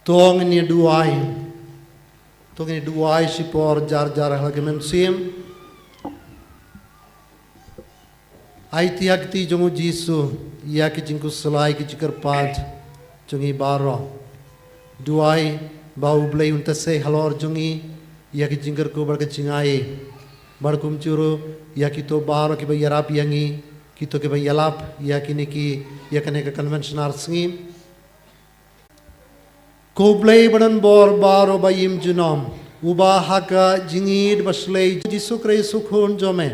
tong ini duai si por jar lagi mensim ai tiak ti jongu Jisu ia ki jingku selai ki jikar pad jongi baro duai bau blai unta se halor jongi ia ki jingkar ko bar ke cingai bar kum curu ia ki to baro ki bayarap yangi ki to ki bayalap ia ki niki ia kane ka konvensionar singi ko blai badan bor baro bayim junom uba haka jingid baslei Jisu Kristus khon jome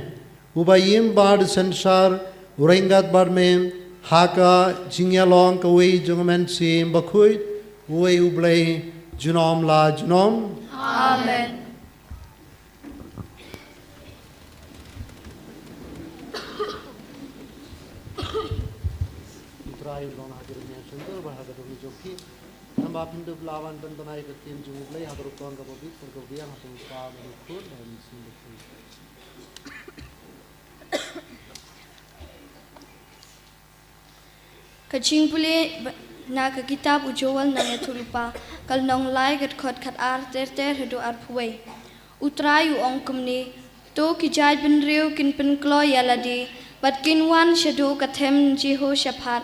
uba yim bad sensar urengat bad men haka jingyalong kawei jongamen sim bakhui uwe ublei junom la junom amen. Try long hadir mention tu bahasa dulu joki nambah pintu lawan pentonai ketim jungublei hadir tuan kabobit kemudian hasil pa menukun dan sim Kacing pulih na ke kitab ujowal na ya tulupa kal nong lai kat khot khat ar ter hedu ar phuai utrai u ong kumni to ki jaj bin riu kin pen klo yaladi bat kin wan shadu kathem jiho shaphat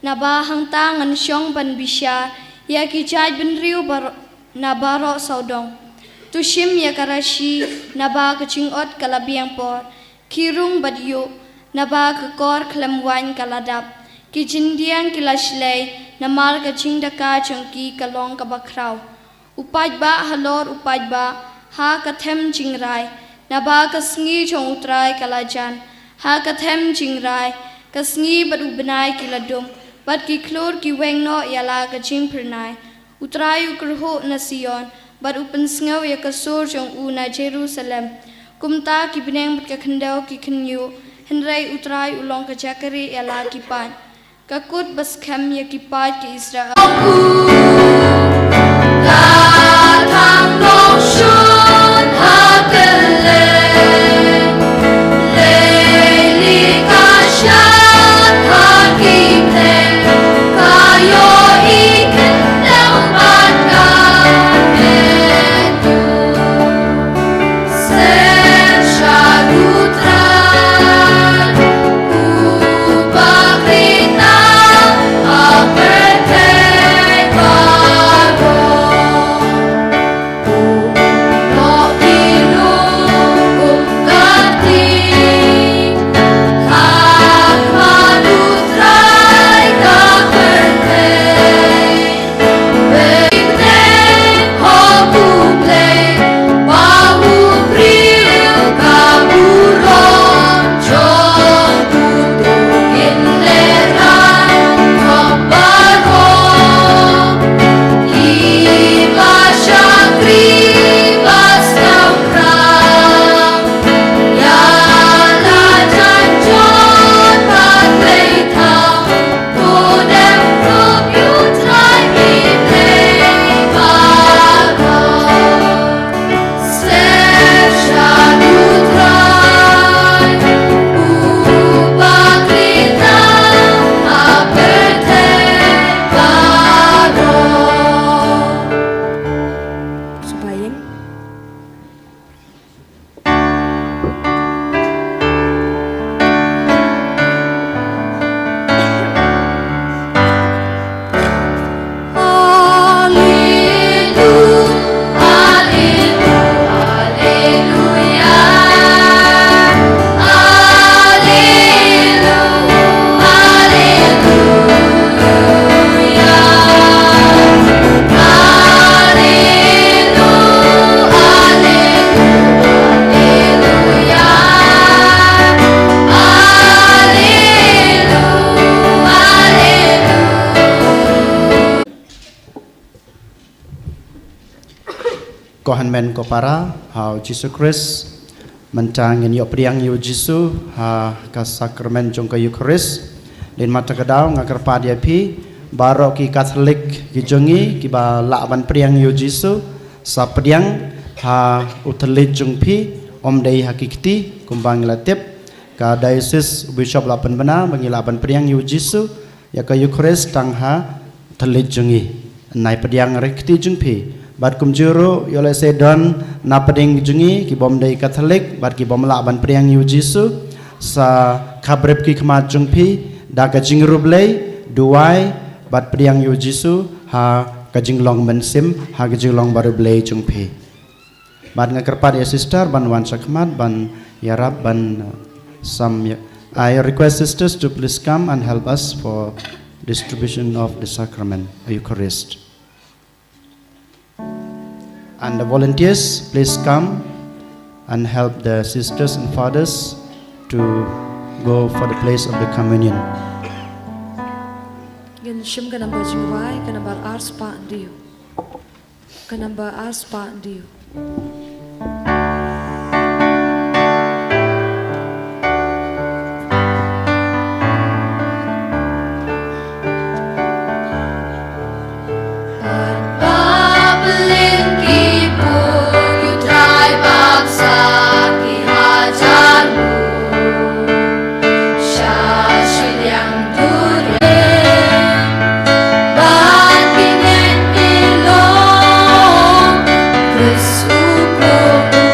na ba hang ta ngan shong ban bisha ya ki jaj bin riu bar na baro saudong tu shim ya karashi na ba kaching ot kalabiang por kirung badyo na ba ka kor khlam wan kaladap ki jindian kilashlei namal ka chingdaka chungki kalong ka bakraw upaj ba halor upaj ba ha ka them chingrai naba ka sngi chong utrai kalajan ha ka them chingrai ka sngi bad ubnai kiladum bad ki klor ki wengno yala ka chingpernai utrai ukrho na Sion bad upen sngaw ya ka sur chong u na Jerusalem kumta ki bineng bad ka khandau ki khnyu henrai utrai ulong ka jakari yala ki pan Kakut baskham ya kipat ke Israel. Datang long shun hakele, leili kashat hakimne, kayo ikan daubat kametu, sen shadutran, ubakrina. Kohan men ko para hau Jisu Kris mencangin yo priang yo Jisu ha ka sakramen jong ka Eucharis den mata kadau ngakar padia pi baro ki Katolik ki jongi ki ba laban priang yo Jisu sa priang ha utelit jong pi om dei hakikti kumbang latip ka diocese bishop lapan bana bangi laban priang yo Jisu ya ka Eucharis tang ha telit jongi nai pediang rekti jungpi bat kum juru yole sedon na peding jungi ki bom dei Katolik bat ki bom la ban pediang yu Jisu sa kabrep ki kmat jungpi da ka jingru blei duai bat pediang yu Jisu ha ka jinglong mensim ha ka jinglong baru blei jungpi bat ngakerpat ya sister ban wan sakmat ban yarab ban I request sisters to please come and help us for distribution of the sacrament, Eucharist. And the volunteers, please come and help the sisters and fathers to go for the place of the communion. Gan shim ka number juwai, ka number ars pa diyo. Ka number ars pa diyo. Super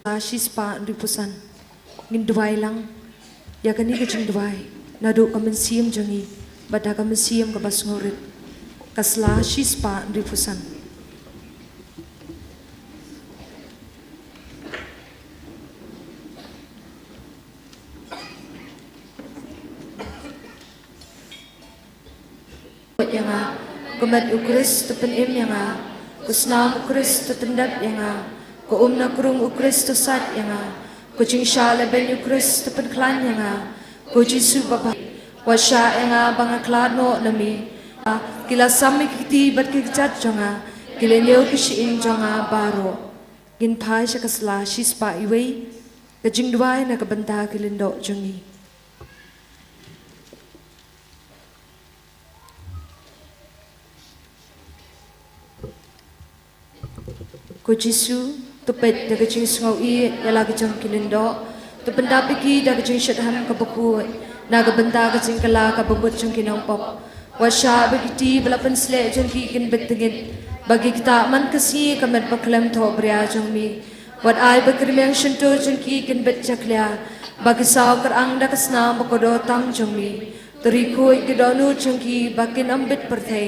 Shispa ripusan ngin duai lang ya kani ke jing duai nadu kamen siam jangi bada kamen siam ke bas ngorit kasla shispa ripusan yang kumat ukris tepen yang kusnam ukris tetendap yang ko na kurung ukris to sat yang ko jing shala ben ukris tepen klan yang ko jisu baba washa yang bang klan no nami kila sami kiti bat kijat jonga kila neu kishin jonga baro gin pai shakasla shispa iwei ka jing duai na ka banta kilindo jongi ko jisu tupet daga jing sngau I yala ga jang kilindo tu benda piki daga jing shadham ka baku naga benda ga jing kala ka bambut jang kinong pop washa begiti belapan sle jang ki kin betengin bagi kita man kasi kamet baklam tho bria jang mi wat ai bakrimeng shinto jang ki kin bet jaklia bagi saw kerang da kasna bakodo tam jang mi teriko ikidonu jang ki bakin ambit perthai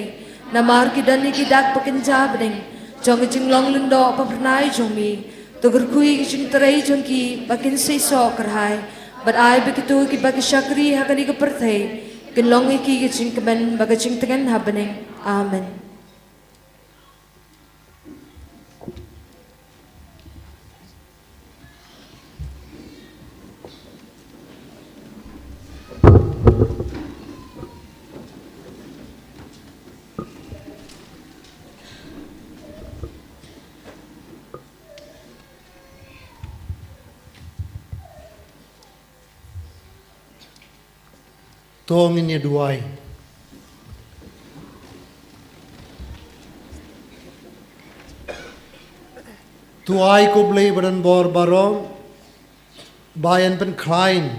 namar ki dani ki dak pakin jabning jong jing long lindo papernai jong mi togur kui jing terai jong ki bakin sei so kerhai but ai begitu ki bagi syakri hakani ke perthai kin long ki jing kemen bagi jing tengan habening amen Tong ini duai. Tuai ko blei badan bor barong, bayan pen klein,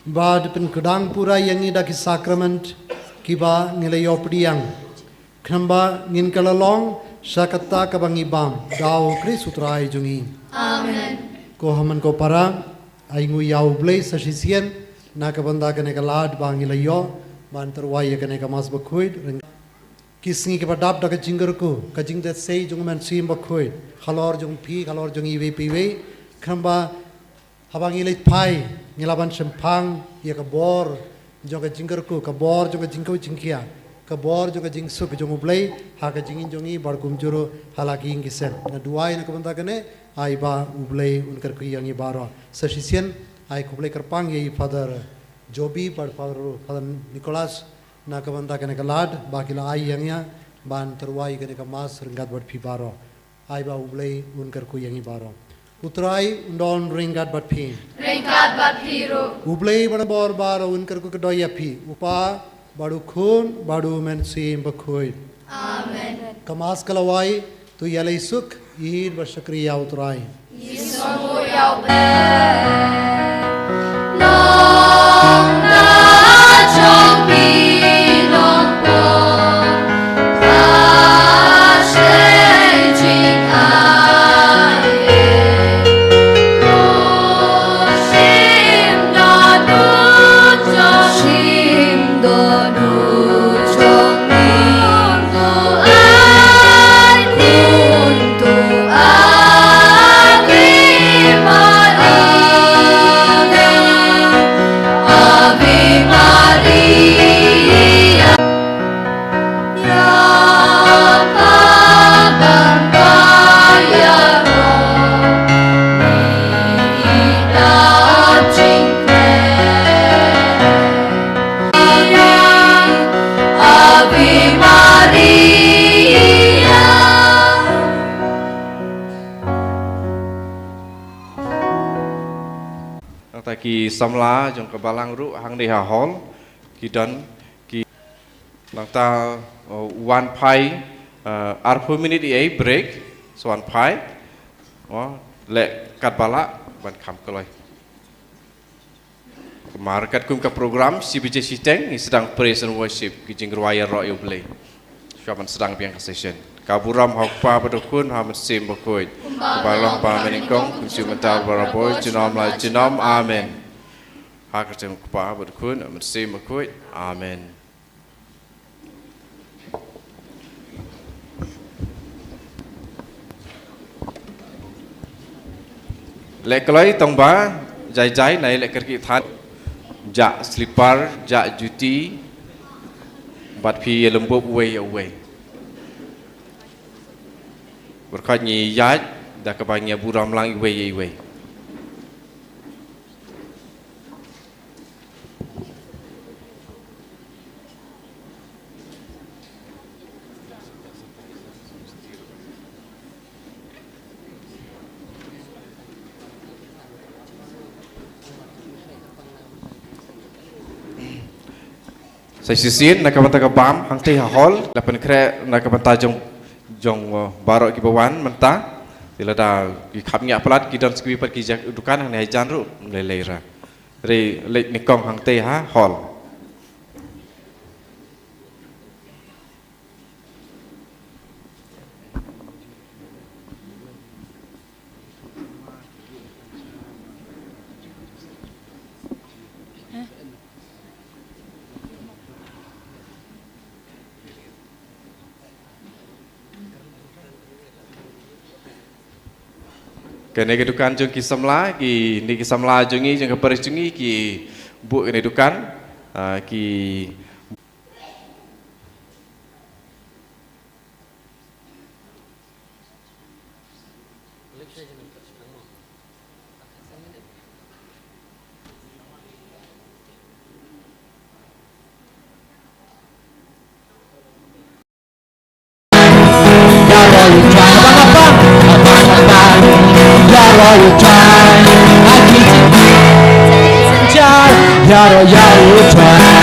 bad pen kedang pura yang ida ki sakrament, kiba ngilai opdiang, kamba ngin kalalong, syakata kabang ibam, dao kris utrai jungi. Amen. Ko haman ko para, aingu yau blei sasisian, nak benda kene kalad bang ilayo banter wai kene kamas bakhuid kisngi ke padap dak jingger ko kajing det sei jung man sim bakhuid khalor jung pi khalor jung iwe piwe khamba habang ilai pai ngilaban sempang ya ka bor jong ka jingger ko ka bor jong ka jingko jingkia ka bor jong ka jingsuk jong ublei ha ka jingin jongi barkum juro halaki ingisen na duai na benda kene ai ba ublei unkar ku yangi baro sasisian ai kublai kerpang ye father Joby par father Nicholas na kabanda kene kalad bakila ai yangya ban terwai kene kamas ringgat bat phi baro ai ba ublei unkar ku yangi baro utrai undon ringgat bat phi ro ublei ban bor baro unkar ku doya phi upa badu khun badu men sim bakhoi amen kamas kalawai tu yalai suk id ba shukriya utrai yisomo yau long na chong pi long po ta she jing ai o shim da du chong mi do ai tin tu ai ma ki samla jong ke balang ru hang di ha hol ki dan ki langta one pai arpo minute ai break so one pai le kat bala ban kham koloi kemar kat kum ka program CBJ Siteng ni sedang praise and worship ki jing ruaya ro yo play syaman sedang piang session kaburam hokpa badukun ha sim bakoi Balong Pameningkong, Consumental Baraboy, Genom La Genom, Amen. Hakatim Kupa, but Kun, and see McQuit, Amen. Lekalai tongba, jai nai lekar kita ja slipper, ja juti, bat pi lembut away. Berkat ni yat, dah kebanyakan buram lang away. Saya sisin nak kata bam hang teh hol lapan kre nak kata jong barok ki bawan mentah bila dah ki khamnya pelat ki dan skwi per ki jak dukan hang nei jan ru lelera re lek ni kong hang teh ha hol Kene ke dukan jong ki samla ki ni ki samla jongi jong ke peris jongi ki bu kene dukan ki Yaro yaro try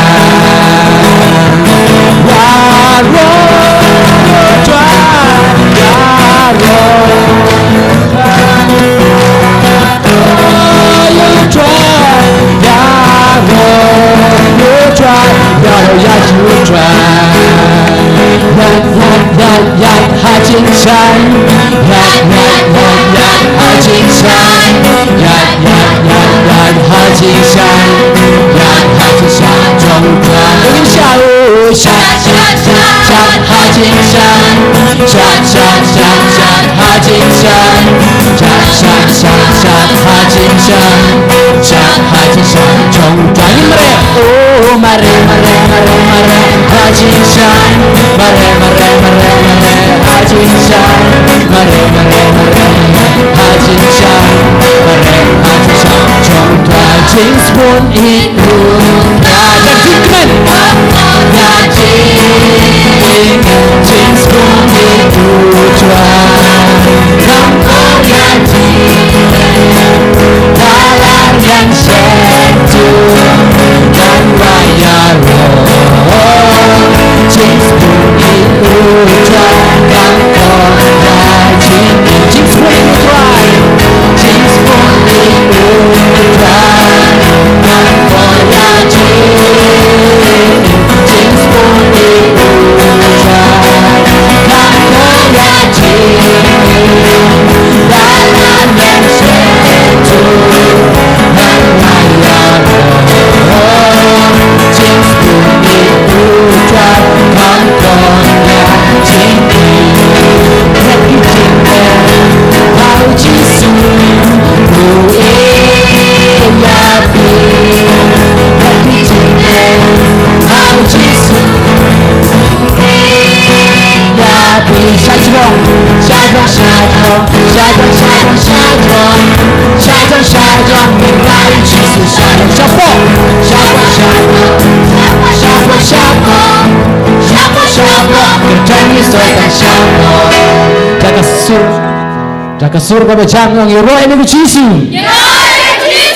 Jaga surga macam yang roh ini kucisu.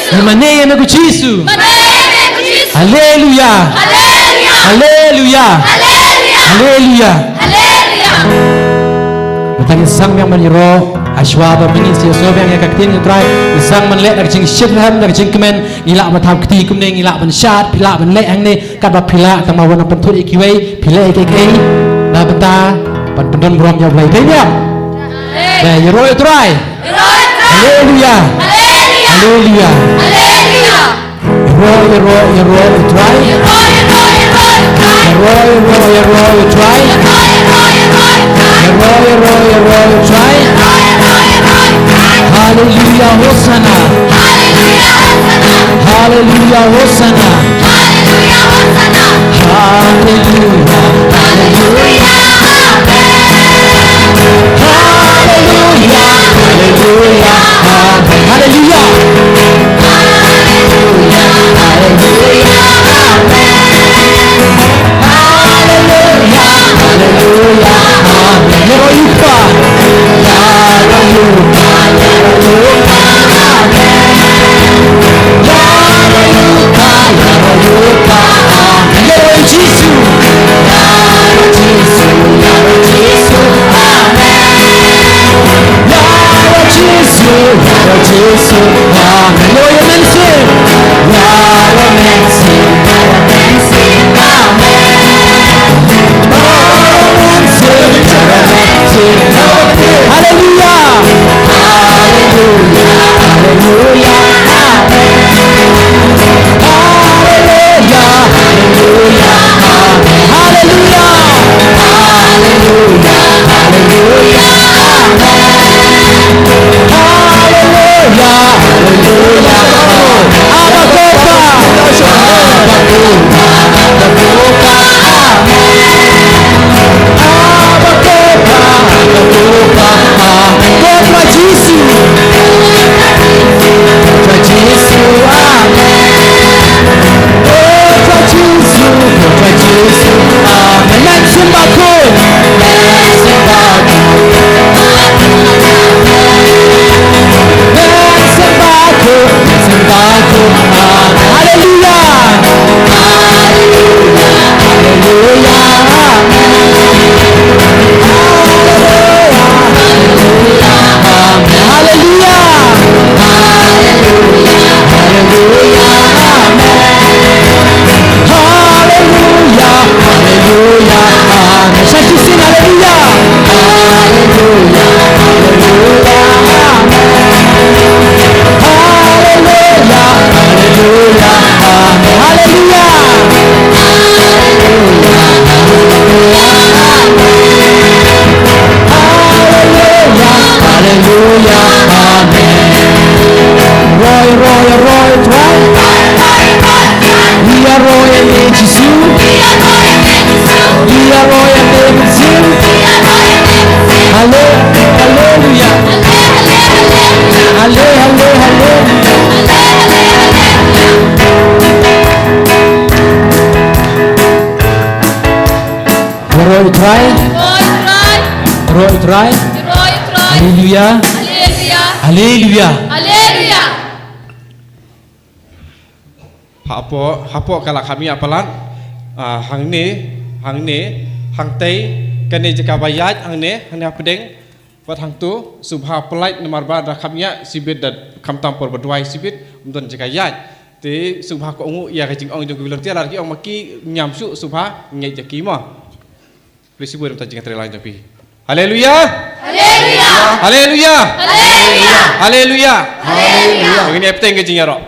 Dimana yang kucisu? Haleluya. Haleluya. Haleluya. Bertanya sang yang meniro ashwaba bingin sia sob yang kaktin yang try sang menlek nak jing shitham nak jing kemen ilak matam kti kumne ilak ban shat pilak ban lek ang ne kadba pilak tamawan pentut ikiwei pilak ikei na benta pan pendon brom ya blai tenya. Nah, you roll it right. Hallelujah. Hallelujah. Roy, try. Roy, try. Roy, try. Hallelujah, Hosanna. Hallelujah, Hosanna. Hallelujah. Hallelujah. Hallelujah. Hallelujah. Hallelujah. Try. Hallelujah. Hallelujah. Hapo kalau kami apalan hang tei kan ni jika bayat hang apa deng buat hang tu subha pelait nomor bar kami sibit dan kam tampor berdua sibit untuk jika yat te subha ko ungu ya kajing ong jong bilang tiada lagi ong maki nyamsu subha nyai jaki mah prisibu untuk jika terlain tapi Haleluya. Haleluya. Haleluya. Haleluya. Haleluya. Haleluya. Begini apa yang kejingnya roh?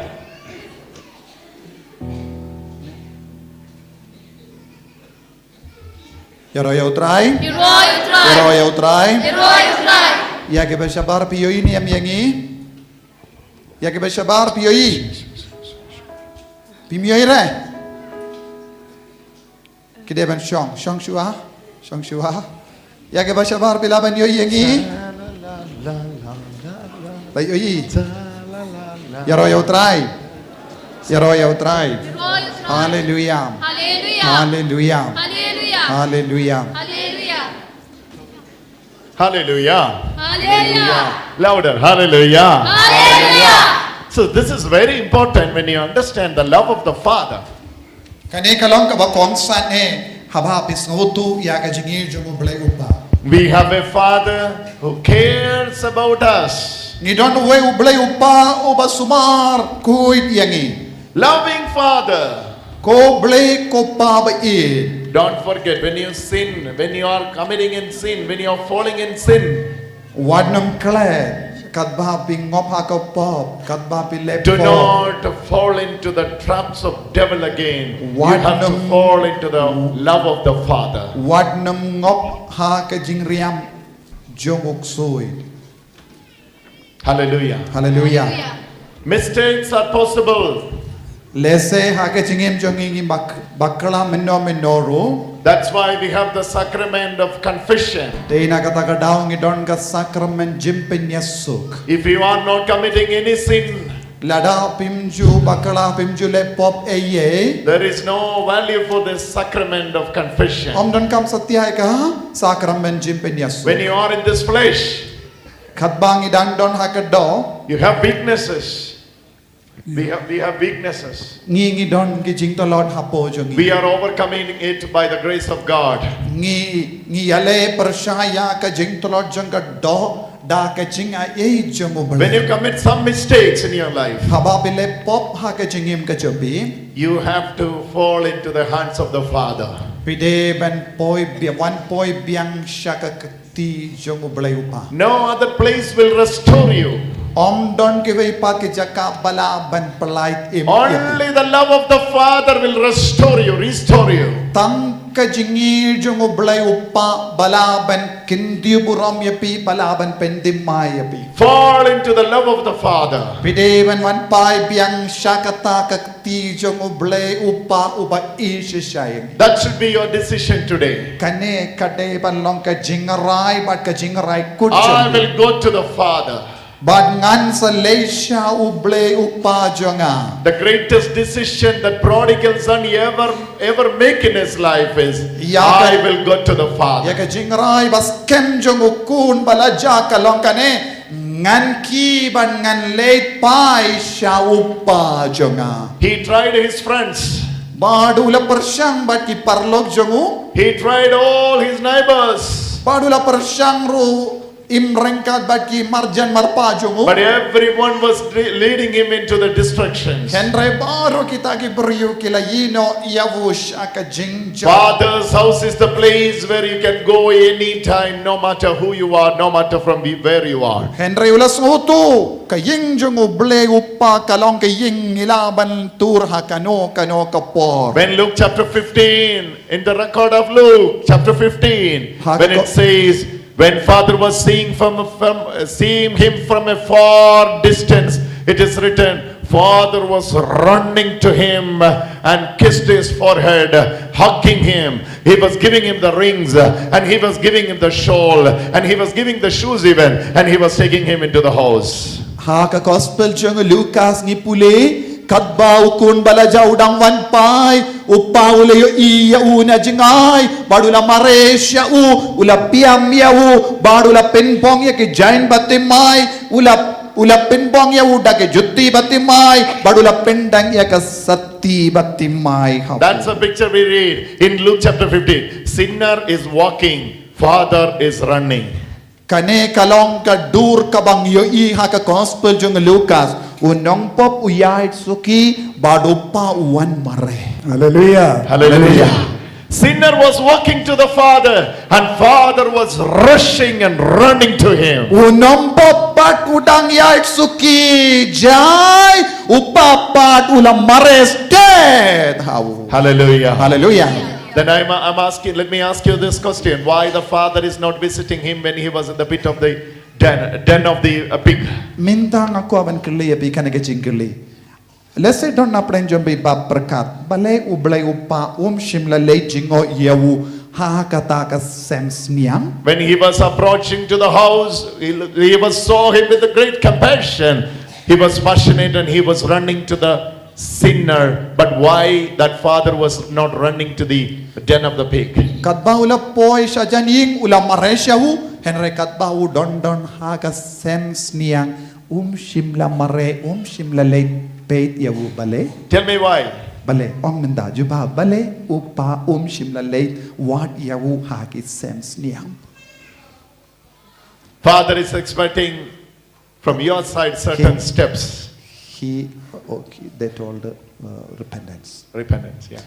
Ya utrai. Ya utrai. Ya que bersabar pioi ni amiangi. Ya que bersabar pioi. Pimioi re. Kita ben shong shua. Ya que bersabar pilaban yoi yangi. Baik yoi. Ya utrai. Haleluya. Haleluya. Haleluya. Hallelujah. Hallelujah. Louder. Hallelujah. Hallelujah. So this is very important when you understand the love of the Father. Kani kalong kabakong san habapis ngutu ya kajingir jumu blay upa. We have a Father who cares about us. Ni don we ublay upa uba sumar kuit yangi. Loving Father. Ko blay ko pa ba i. Don't forget when you sin, when you are committing in sin, when you are falling in sin. Wadnam kled. Kadba pingop haka pop, kadba pile Do pop. not fall into the traps of devil again. What You have to num- fall into the love of the Father. Wat nam ngop haka jingriam jonguk sui. Hallelujah. Hallelujah. Mistakes are possible. Lese haka jingim jongingi bakala menoru. That's why we have the sacrament of confession. Teina kata daung idon ka sakramen jimpin yasuk. If you are not committing any sin, Lada pimju bakala pimju le pop eye. there is no value for this sacrament of confession. Om don kam satya ka sakramen jimpin yasuk. When you are in this flesh, Khatbang idang don haka do. you have weaknesses. We have weaknesses. Ngi don ki jing to Lord hapo jongi. We are overcoming it by the grace of God. Ngi yale percaya ka jing to Lord jangka do da ka jing a e jongu bale. When you commit some mistakes in your life, Haba bile pop ha ka jingim ka jobi. you have to fall into the hands of the Father. Pide ban poi wan poi biang shaka ti jongu bale upa. No other place will restore you. Om don ki vei pat ki jaka bala ban pelait im. Only the love of the Father will restore you. Tang ka jingi jongu bale upa bala ban kindi buram yapi bala ban pendim mai yapi. Fall into the love of the Father. Pide ban wan pai biang shakata ka ti jongu bale upa upa ishishai. That should be your decision today. Kane kade ban long ka jingarai bat ka jingarai kut I jongi. will go to the Father. But ngan sa leisha uble upa jonga. The greatest decision that prodigal son ever make in his life is, Ya I ka- will go to the Ya Father. ka jingrai bas kem jong ukun balaja ka long kane ngan ki ban ngan leit pai sha upa jonga. He tried his friends. Badula persyang bat ki parlog jongu. He tried all his neighbors. Badula persyang ru imrengkat bat ki marjan marpa jongu. But everyone was leading him into the destructions. Henry baro kita ki beriu kila yino yavush aka jingja. Father's house is the place where you can go anytime, no matter who you are, no matter from where you are. Henry ulas ngutu kaying jongu ble upa kalong kaying ilaban tur hakano kano kapor. When Luke chapter 15, in the record of Luke chapter 15, when it says, when Father was seeing him from a far distance, it is written, Father was running to him and kissed his forehead, hugging him. He was giving him the rings, and he was giving him the shawl, and he was giving the shoes even, and he was taking him into the house. Haka gospel jongu Lucas ngipule kadba ukun balaja udang wan pai upa ule yo iya una jingai badula maresya ula piam ya badula penpong ya ke jain batimai ula penpong ya uda ke jutti batimai badula pendang ya ke sati batimai. That's a picture we read in Luke chapter 15. Sinner is walking, Father is running. Kane kalong ka dur kabang yo iha ka gospel jong Lucas unong pop uyait suki badupa uwan mare. Hallelujah. Hallelujah. Sinner was walking to the Father, and Father was rushing and running to him. Unong pop pat udang yait suki jai upapat ulam mares dead. Hallelujah. Hallelujah. Then I'm asking, let me ask you this question. Why the Father is not visiting him when he was in the pit of the den of the pig? Mintang ako aban keli api kana gajing keli. Let's say don't napren jombe bab berkat. Balai ublai upa shimla lei jingo yawu ha kata ka sems niang. When he was approaching to the house, he saw him with a great compassion. He was passionate and he was running to the sinner. But why that father was not running to the den of the pig? Katba ula poi sa janing ula maresya hu henre katba u don ha ka sems niang shimla mare shimla lei peit yawu bale. Tell me why. Bale ong menda juba bale upa shimla lei wat yawu ha ki sems niang. Father is expecting from your side certain steps. They told repentance. Repentance, yeah.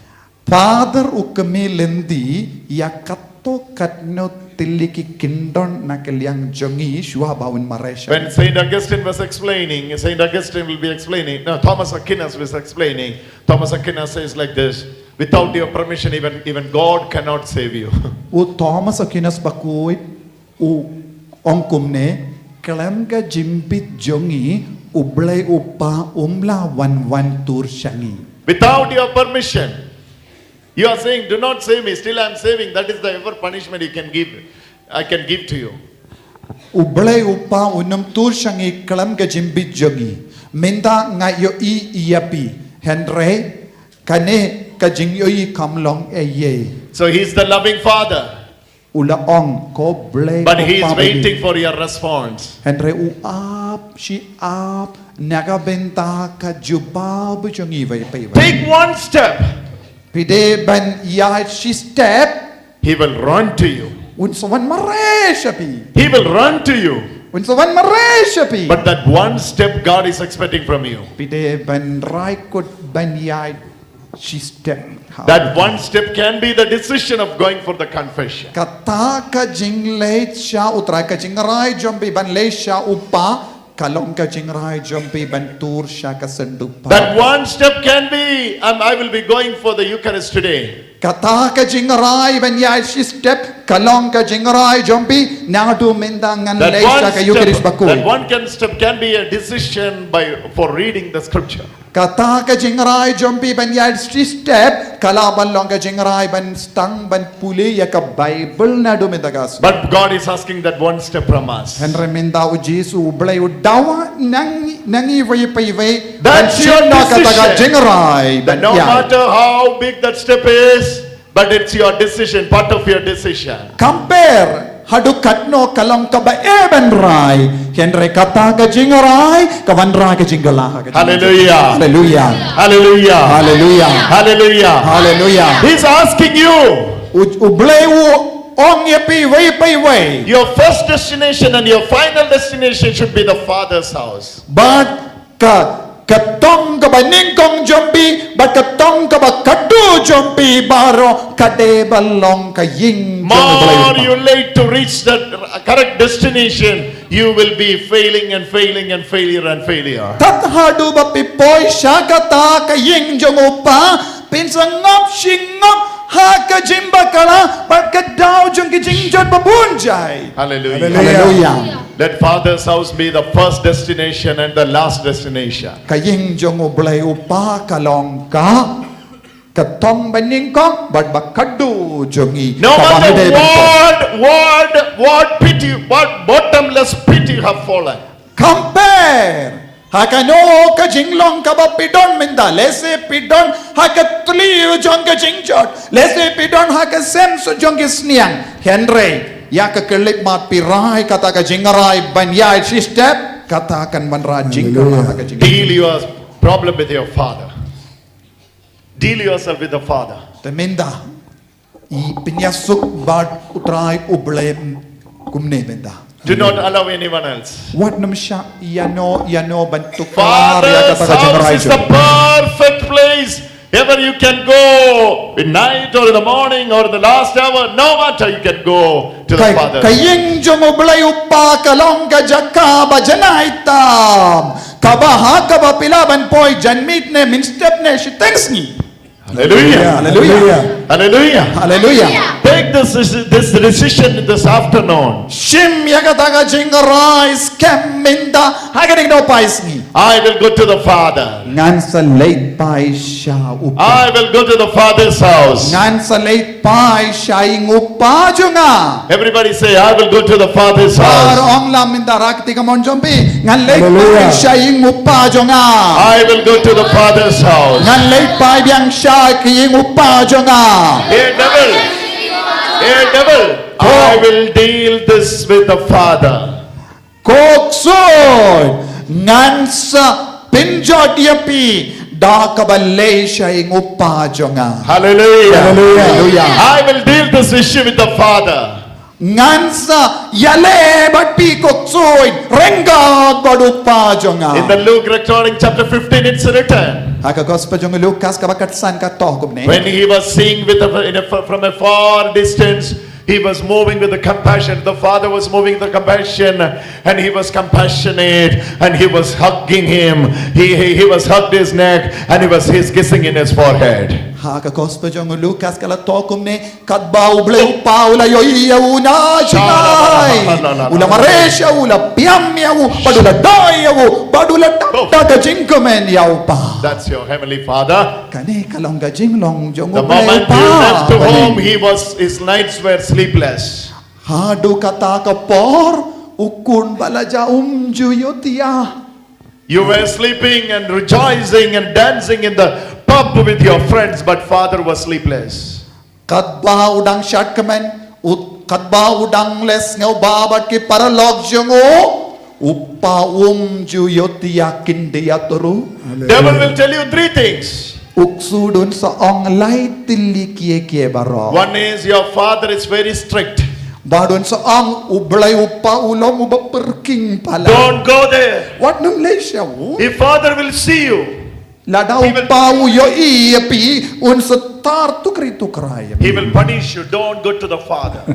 Father ukami lendi ya kato katno tiliki kindon nakaliang jongi shua baun maresha. When Saint Augustine was explaining, Saint Augustine will be explaining. No, Thomas Aquinas was explaining. Thomas Aquinas says like this: without your permission, even God cannot save you. U Thomas Aquinas bakui u ongkumne kelamga jimpit jongi ublay upa umla wan tur shangi. Without your permission, you are saying, "Do not save me." Still, I am saving. That is the ever punishment you can give. I can give to you. Ublay upa unum tur shangi kelamga jimpit jongi. Minta ngayo iapi Henry kane kajing yoi kamlong eye. So he is the loving Father, Ulaong ko blay. but he is waiting for your response. Henry uap she up nagabenta ka jubab jongi vai pai. Take one step, Pide ban ya she step he will run to you. un sawan maresha pi. He will run to you. Un sawan maresha pi. But that one step God is expecting from you. Pide ban rai kut ban ya she step. That one step can be the decision of going for the confession. Kata ka jingleit sha utrai ka jingrai jombi ban le sha upa kalong ka jingrai jombi ban tur sha ka sendupa. That one step can be, I will be going for the Eucharist today. Kata ka jingrai ban ya she step kalong ka jingrai jombi nadu mendangan That le sha ka Eucharist bakui. step can be a decision for reading the scripture. Kata ka jingrai jompi ban ya step kalaban long ka jingrai ban stang ban puli ya ka Bible na do mendagas. But God is asking that one step from us. Henry menda u Jesu blay u dawa nangi vai pai vai. That's your kata decision. jingrai That ban no ya. matter how big that step is, but it's your decision, part of your decision. Compare hadu katno kalong ka ba eben rai Henry kata ka jingrai ka van rai ka jingala ka. Hallelujah. Hallelujah. Hallelujah. Hallelujah. Hallelujah. Hallelujah. He's asking you. U blay u ong ya pi vai pai vai. Your first destination and your final destination should be the Father's house. But katong ka ba ningkong jombi, but katong ka ba kadu jombi baro kade balong ka ying. More you late to reach that correct destination, you will be failing and failing and failure and failure. Tathadu ba pipoy siya kata ka ying jong upa pinsangop shingop ha ka jimba kala but kadaw jong ki jingjot babunjay. Hallelujah. Hallelujah. Let Father's house be the first destination and the last destination. Kaying jong ublay upa kalong ka katong baningkong but bakadu jongi. No matter what pity, what bottomless pity you have fallen. Compare. Hakano ka jinglong ka ba pidon minda lese pidon hakatliu jong ka jingjot lese pidon hakasemso jong ka sniang Henry ya ka kelip mat pirai kata ka jingarai banyai si step katakan manra jingara ka jingarai. Deal your problem with your father. Deal yourself with the Father. Teminda I pinyasuk bad utrai ublem kumne minda. Do not allow anyone else. What nam siya yano bantukar Father's house is the perfect place. Ever you can go in night or in the morning or in the last hour, no matter you can go to the Father. Kaying jumublay upa kalong ka jaka ba janay tam kabaha ka ba pilaban poy janmit ne min step ne she thanks ni. Hallelujah. Hallelujah. Hallelujah. Hallelujah. Take this decision this afternoon. Shim yakataga jingarai scam minda haganing no pais ni. I will go to the Father. Ngan sa late pai siya upa. I will go to the Father's house. Ngan sa late pai siya ing upa junga. Everybody say, I will go to the Father's Par house. ong lam minda rakti ka mon jompi. Ngan late pai siya ing upa junga. I will go to the Father's house. Ngan late pai biang siya ing upa junga. Hey devil, I will deal this with the Father. Koksoy ngan sa pinjot yapi da kabalay siya ing upa junga. Hallelujah. Hallelujah. I will deal this issue with the Father. Ngan sa yale bat pi koksoy renga badupa junga. In the Luke recording chapter 15 it's written. Haka gospel junga Lucas kabakatsan ka toh gubne. When he was seeing from a far distance, He was moving with the compassion. The father was moving with the compassion, and he was compassionate, and he was hugging him. He was hugged his neck, and he's kissing in his forehead. Ha ka gospel jong Lucas kala tokum ne kat bau bleu paula yo iya una jingai. Ula maresha ula piam yau padula dai yau padula ta ka jingkomen yau pa. That's your heavenly Father. Kane kalong ga jinglong jong The moment he left home, his nights were sleepless. Hadu kata ka por ukun balaja juyotia. You were sleeping and rejoicing and dancing in the pub with your friends, but father was sleepless. Kadba udang shat kamen kadba udang les ngau babat ki paralog jongo upa juyotia kindia turu. Devil will tell you three things. Uksudun sa ong lai tili kie baro. One is your father is very strict. Badun sa ang ublay upa ulong uba perking pala. Don't go there. What nung lay siya wo? If father will see you, Lada upa uyo iapi unsa tar tukri tukray. he will punish you. Don't go to the father.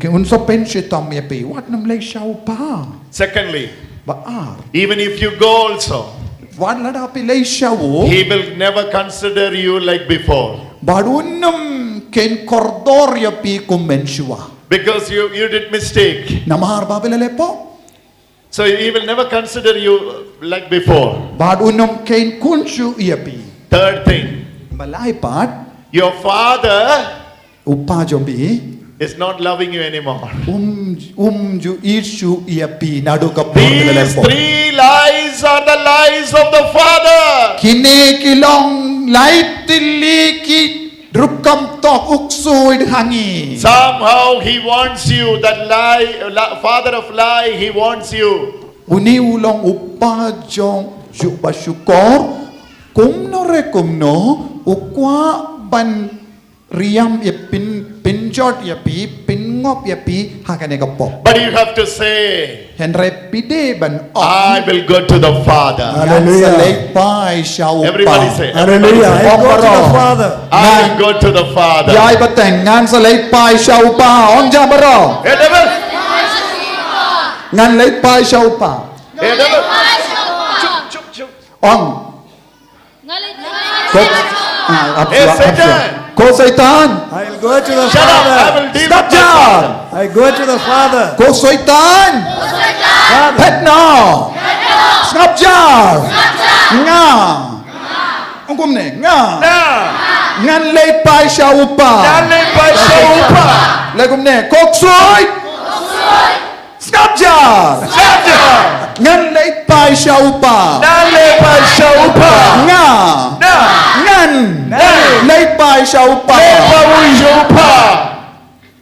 Unsa pensi tam iapi. What nung lay siya upa? Secondly, Baar. even if you go also, Wan lada pi lay siya wo? he will never consider you like before. Badunam ken kordor iapi kumensua. Because you did mistake. Namahar babilale po. So he will never consider you like before. Badunam ken kunshu iapi. Third thing, Balay pat your father upa jobi is not loving you anymore. ju ishu iapi nadu ka These three lies are the lies of the father. Kini kilong light tiliki drukam tok uksuid hangi. Somehow he wants you, that father of lie, he wants you. Uni ulong upa jong juba syukor kumno re kumno ukwa ban riam ya pinjot ya pi pingop ya pi hakane kapo. But you have to say, Henry pide ban I will go to the father. Hallelujah. Everybody say, Hallelujah. I go to the Father. I will go to the father. Yai bateng ngan sa late pai shau pa on ja baro. Hey devil! Ngan late pai shau pa. Hey devil! Chup, chup, chup. On. Hey Satan! Ko Satan. I'll go to the Shut up! I Father. will deal Stop with the father. I go to the Father. Ko Satan. Het no. Snap jar. Nga. Ungkum ne. Nga. Now, Ngan late pai shau pa. Dale by Shaupa. Legum ne. Kok soy. Snap jar. Ngan late pai shau pa. Dale by Shaupa. Nga. Now, Ngan. Late pai shau pa. Shaupa.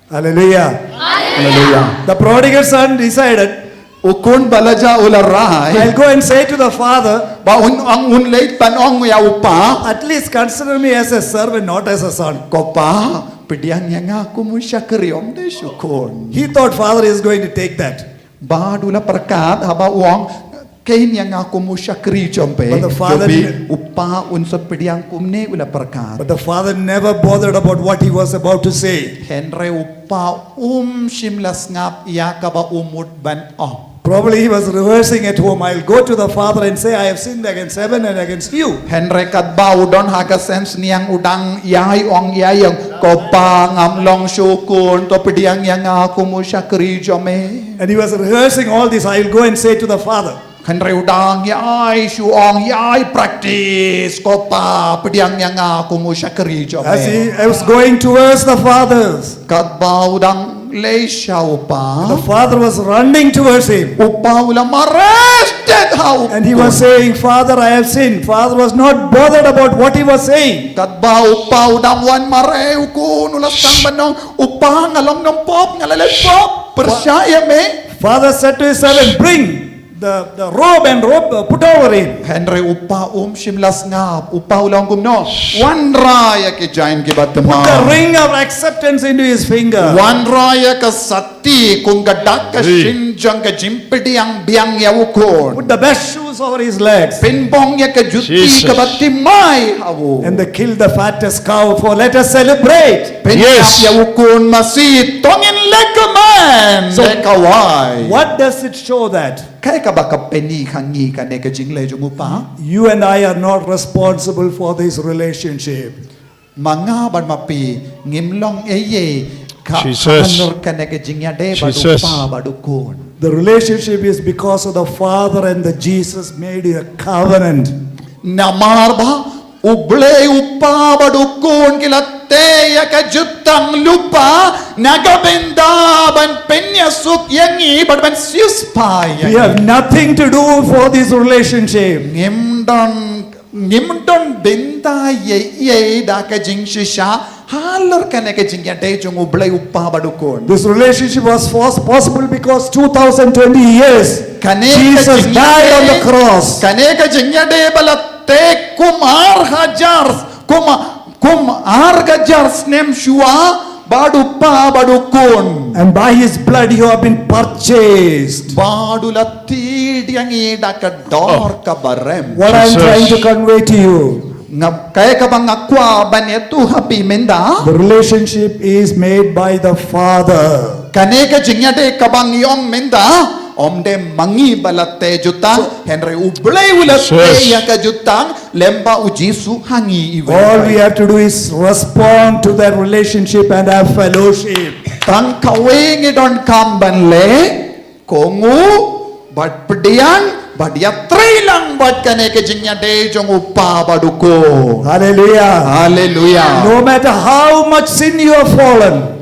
Hallelujah. Hallelujah. The prodigal son decided, Ukun balaja ularai. I'll go and say to the Father, Ba un late pan ong ya upa. at least consider me as a servant, not as a son. Kopa pediang yang aku musyakri om de syukun. He thought Father is going to take that. Ba dula perkat haba uang kain yang aku musyakri jompe. But the father Jobi upa unsa pediang kumne ula perkat. But the father never bothered about what he was about to say. Henry upa shimlas ngap iya kaba umut ban ong. Probably he was rehearsing at home. I'll go to the Father and say, I have sinned against heaven and against you. Henry kat bau don haka sense niang udang yai ong yayang kopa ngam long syukun to pediang yang aku musyakri jome. And he was rehearsing all this. I'll go and say to the Father. Henry udang yai syuong yai practice kopa pediang yang aku musyakri jome. As he was going towards the fathers, Kat bau udang lay siya the upa. Father was running towards him. Upa ulang arrested how. And he was saying, Father, I have sinned. Father was not bothered about what he was saying. Kat bau upa udang wan mareu kun ulas kang banong upa ngalong ng pop ngalalay pop. Persyaya me. Father said to his servant, bring the robe and put over him. Henry upa shimlas ngap upa ulang kumno. One raya ke jain ke Put the batma. ring of acceptance into his finger. One raya ka sati kung gadak ka shinjang ka jimpidi ang biang ya ukon. Put the best shoes over his legs. Pinbong ya ka juti ka batimay hawo. And they killed the fattest cow for let us celebrate. Pinyap ya ukon masit tongin lekaman So- lekawai. What does it show that? Kaya ka ba ka peni kangi ka ne ka jingle jung upa? You and I are not responsible for this relationship. Mga ban mapi ngimlong eye ka Jesus. anor ka ne ka jingya de Jesus. badupa badukon. The relationship is because of the Father and the Jesus made a covenant. Namarba uble upa badukon kilate ya ka jutang lupa nagabenda ban penya suk yangi ban siuspa We have nothing to do for this relationship. ngimdon benda ye da ka jing shisha halor ka ne ka jingya de jung uble upa badukon. This relationship was possible because 2020 years Jesus died on the cross. Kane ka jingya de balate kumar hajars nem shua badupa badukon. And by his blood you have been purchased. Badulati diangi da ka dor ka barem. What I am Jesus. trying to convey to you, Ngap kaya ka bang akwa banetu happy menda? the relationship is made by the Father. Kane ka jingya de kabang yong menda? Omde mangi balate jutang Henry ublay ulate Jesus. ya ka jutang lemba ujisu hangi iwe. All we have to do is respond to that relationship and have fellowship. Tang kawing idon kambanle kongu bad pedian bad yatri lang bad kane ke jingya de jong upa baduko. Hallelujah. Hallelujah. No matter how much sin you have fallen,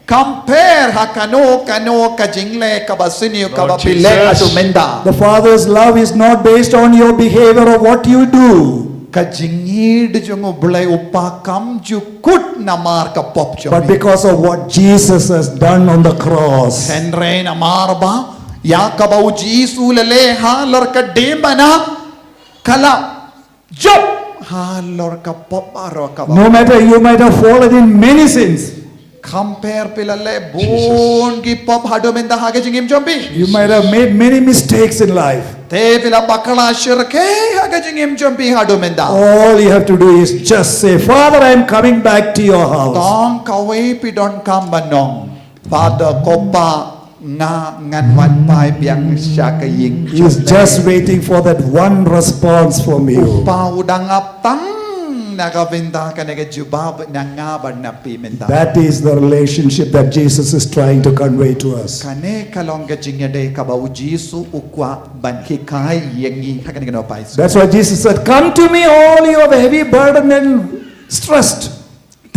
Compare hakano kano kajingle kabasini kabapile Jesus. adumenda. the Father's love is not based on your behavior or what you do, Kajingid jong ublay upa kam jukut namar ka pop but because of what Jesus has done on the cross. Henry namar ba ya kabau jisu lele halor ka demana kala job halor ka pop aro ka No matter you might have fallen in many sins, compare pilale bon ki pop hadumenda hage jingim jombi you might have made many mistakes in life. te pila bakala shirke hage jingim jombi hadumenda. All you have to do is just say, Father, I am coming back to your house. Tong kawai pidon kambanong Father kopa nga nganwan pai biang syakaying He is just waiting for that one response from you. upa udang aptang nagabenda ka nagajubab nangabad na pimenta That is the relationship that Jesus is trying to convey to us. kane kalong gajingya de kabau jisu ukwa banki kai yengi hakani kano pai That's why Jesus said, come to me all you have heavy burden and stressed.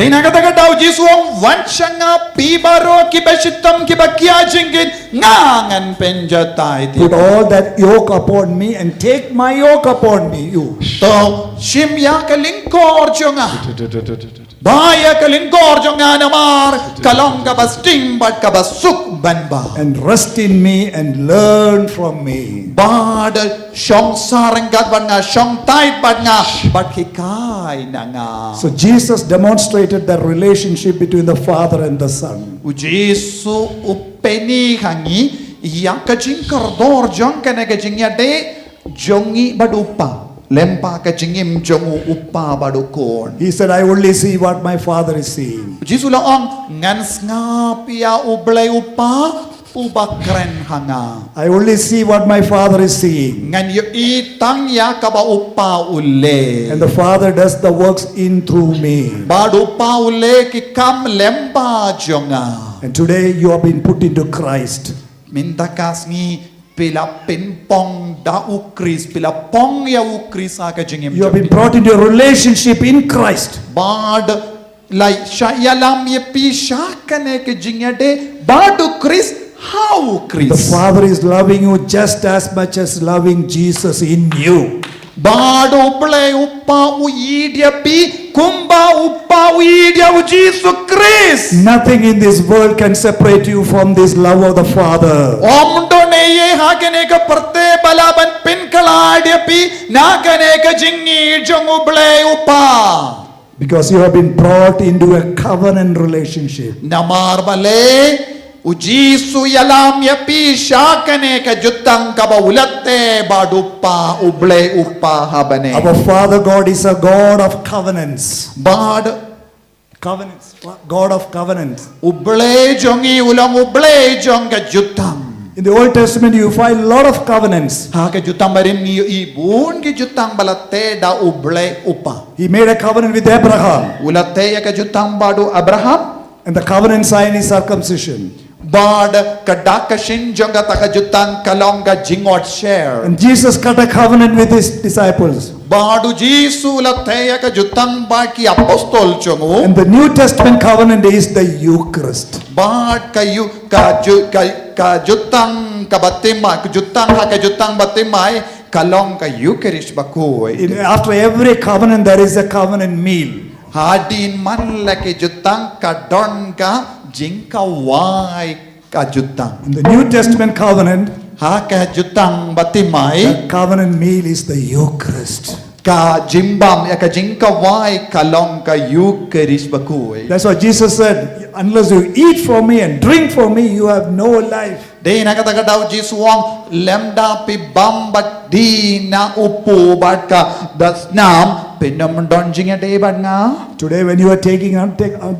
Tinagataga daw jisu ang wansyanga pibaro kibashitam kibakya jingin ngangan penjatay Put all that yoke upon me and take my yoke upon me. You. to shimya kalingkor jonga baya kalingkor jonga namar kalong kabasting bat kabasuk banba And rest in me and learn from me. bad shong sarang gat ban nga shong tight ban nga bat hikay na nga So Jesus demonstrated that relationship between the Father and the Son. Ujisu upeni hangi yang kajing kardor jong kana kajing de jongi badupa lempa kajingim jongu upa badukon. He said, I only see what my Father is seeing. Ujisu laong ngans nga pia ublay upa ubakren hanga. I only see what my Father is seeing. Ngan yu itang ya kaba upa ule. And the Father does the works in through me. Badupa ule ki kam lempa jonga. And today you have been put into Christ. Mintakas ni pila pinpong da ukris pila pong ya ukris aka jingim You have been brought into a relationship in Christ. bad lai sha yalam ye pi sha kane ke jingya de bad ukris how The ukris Father is loving you just as much as loving Jesus in you. Bado uble upa uidia pi kumba upa uidia u Jesus Christ. Nothing in this world can separate you from this love of the Father. Omdone ye hagane ka parte balaban pinkaladia pi nagane ka jingi jong uble upa. Because you have been brought into a covenant relationship. Namar bale ujisu yalam ya pi shakane ka jutang ka baulate badupa uble upa habane. Our Father God is a God of covenants. Bad Covenants. God of covenants. uble jongi ulang uble jong ka jutang. In the Old Testament, you find a lot of covenants. Ha ka jutang barin niyo ibun ki jutang balate da uble upa. He made a covenant with Abraham, Ulate ya ka jutang badu Abraham. and the covenant sign is circumcision. Bad kadakashin jong ka takajutang kalong ka jingot share. And Jesus cut a covenant with his disciples. Badu Jisu ulate ya ka jutang ba ki apostol chongo. And the New Testament covenant is the Eucharist. Bad kayu ka jutang ka batimay, ka jutang ha ka jutang batimay kalong ka Eucharist bakuy. After every covenant, there is a covenant meal. Hadin man laki jutang ka don ka jingka wai ka jutang. In the New Testament covenant, Ha ka jutang batimay the covenant meal is the Eucharist. ka jimbam ya ka jingka wai kalong ka Eucharist bakuy. That's why Jesus said, unless you eat for me and drink for me, you have no life. Di na kataga daw Jisuang lemda pi bambat di na upo bat ka das nam pinamdon jinga de bat nga. Today, when you are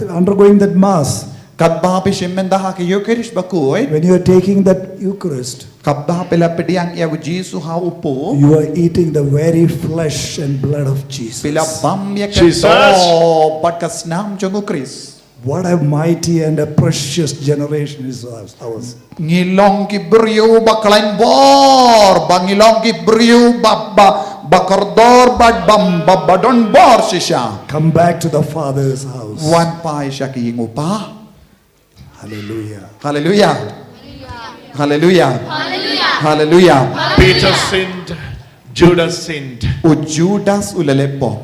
undergoing that Mass, Kabba pi shimenda ha ka Eucharist bakuy. when you are taking that Eucharist, Kabba pila pediang ya Jisu ha upo. you are eating the very flesh and blood of Jesus. Pila bam ya ka Jesus. to bat ka snam jongo Chris. What a mighty and a precious generation is ours. Ngilong ki brio baklain bor, bangilong ki brio bakordor bad bam babadon bor sisya. Come back to the Father's house. Wan pa siya ki ngupa. Hallelujah. Hallelujah. Hallelujah. Hallelujah. Peter sinned, Judas sinned. O Judas ulalepo.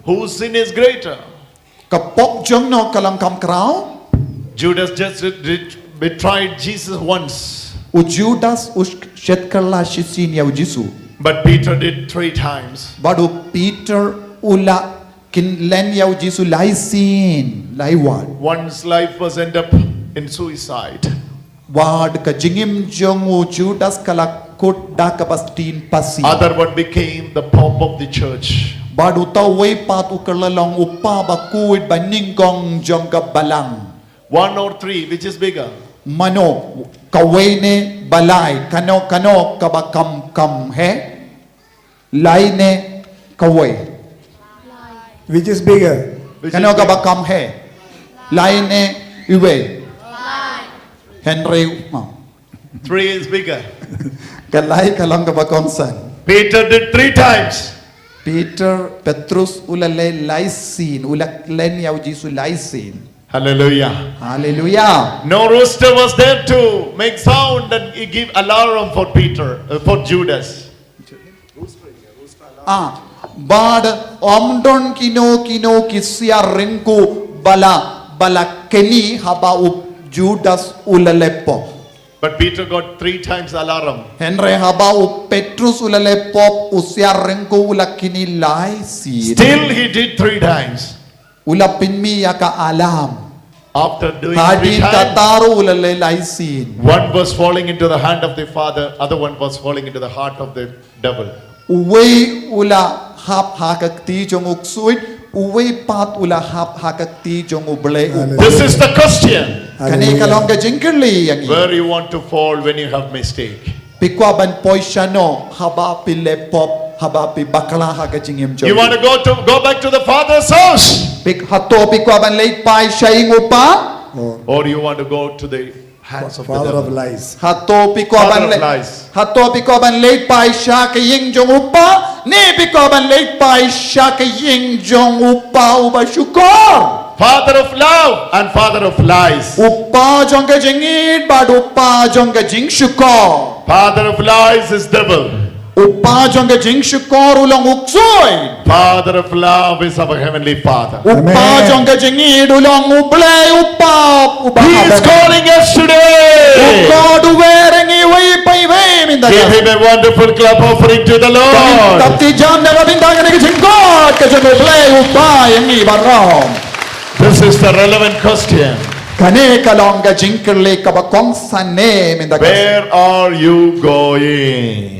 Whose sin is greater? Kapok jong no kalangkam krao. Judas just betrayed Jesus once, O Judas us shet karla shisin ya Jisu. but Peter did 3 times. Badu Peter ula kin len ya Jisu lai sin lai wad. One's life was end up in suicide. Wad ka jingim jong o Judas kalakot da kapastin pasi. Other one became the Pope of the church. Badu tawai pat ukalalong upa bakuid baningkong jong ka balang. 1 or 3, which is bigger? Mano kaway ne balay kano kabakam kam he lay ne kaway Which is bigger? Which kano is bigger? kabakam he lay ne iwe Henry 3 is bigger. kalay kalang kabakam san Peter did 3 times. Petrus ulale laisin ulak len yaw Jisu laisin. Hallelujah. Hallelujah. No rooster was there to make sound and give alarm for for Judas. Bad omdon kino kisya rinku bala keni haba up Judas ulalepo. But Peter got 3 times alarm. Henry haba up Petrus ulalepo usya rinku ulakini laisin. Still he did 3 times. Ulapin mi yaka alam. After doing 3 Hadin times, kataro ulale laisin. one was falling into the hand of the Father, other one was falling into the heart of the devil. Uwe ula hap hakakti jong uksuit. Uwe pat ula hap hakakti jong uble. This is the question. Kani kalong ka jingkerli yang Where you want to fall when you have mistake. Pikwa ban poisyano haba pile pop haba pi bakla hakachingim jong. You want to go back to the Father's house, Pik hato pikwa ban late pai shaying upa. or you want to go to the hands of the Father of devil. lies. Hato pikwa Father ban of lies. hato pikwa ban late pai sha ka ying jong upa. Ni pikwa ban late pai sha ka ying jong upa uba syukur. Father of love and Father of lies. Upa jong ka jingit bad upa jong ka jing syukur. Father of lies is devil. Upa jong ke jing shukor ulang uksoi. Father of love is our heavenly Father. Upa jong ke jing ulang ublay upa. He is calling us today. God wearing iwi pai we minda. Give him a wonderful clap offering to the Lord. Tapi jam na binda ke jing God ke jong ublay upa yang i barom. This is the relevant question. Kane kalong ke jing kerle kabakong sane minda. Where are you going?